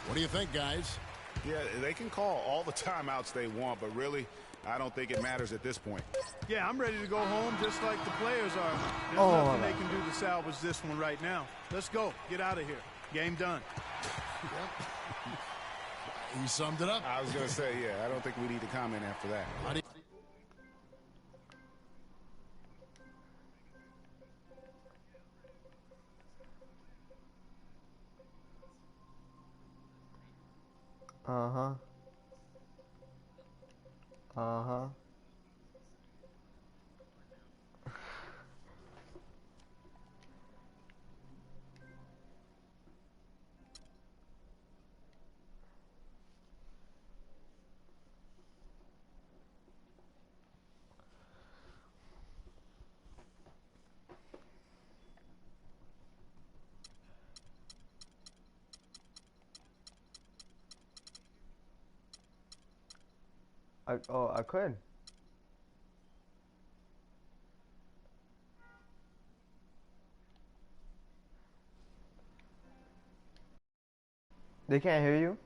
What do you think, guys? Yeah, they can call all the timeouts they want, but really, I don't think it matters at this point. Yeah, I'm ready to go home just like the players are. There's nothing they can do to salvage this one right now. Let's go. Get out of here. Game done. He summed it up. I was going to say, yeah, I don't think we need to comment after that. Uh-huh. Uh-huh. I could. They can't hear you?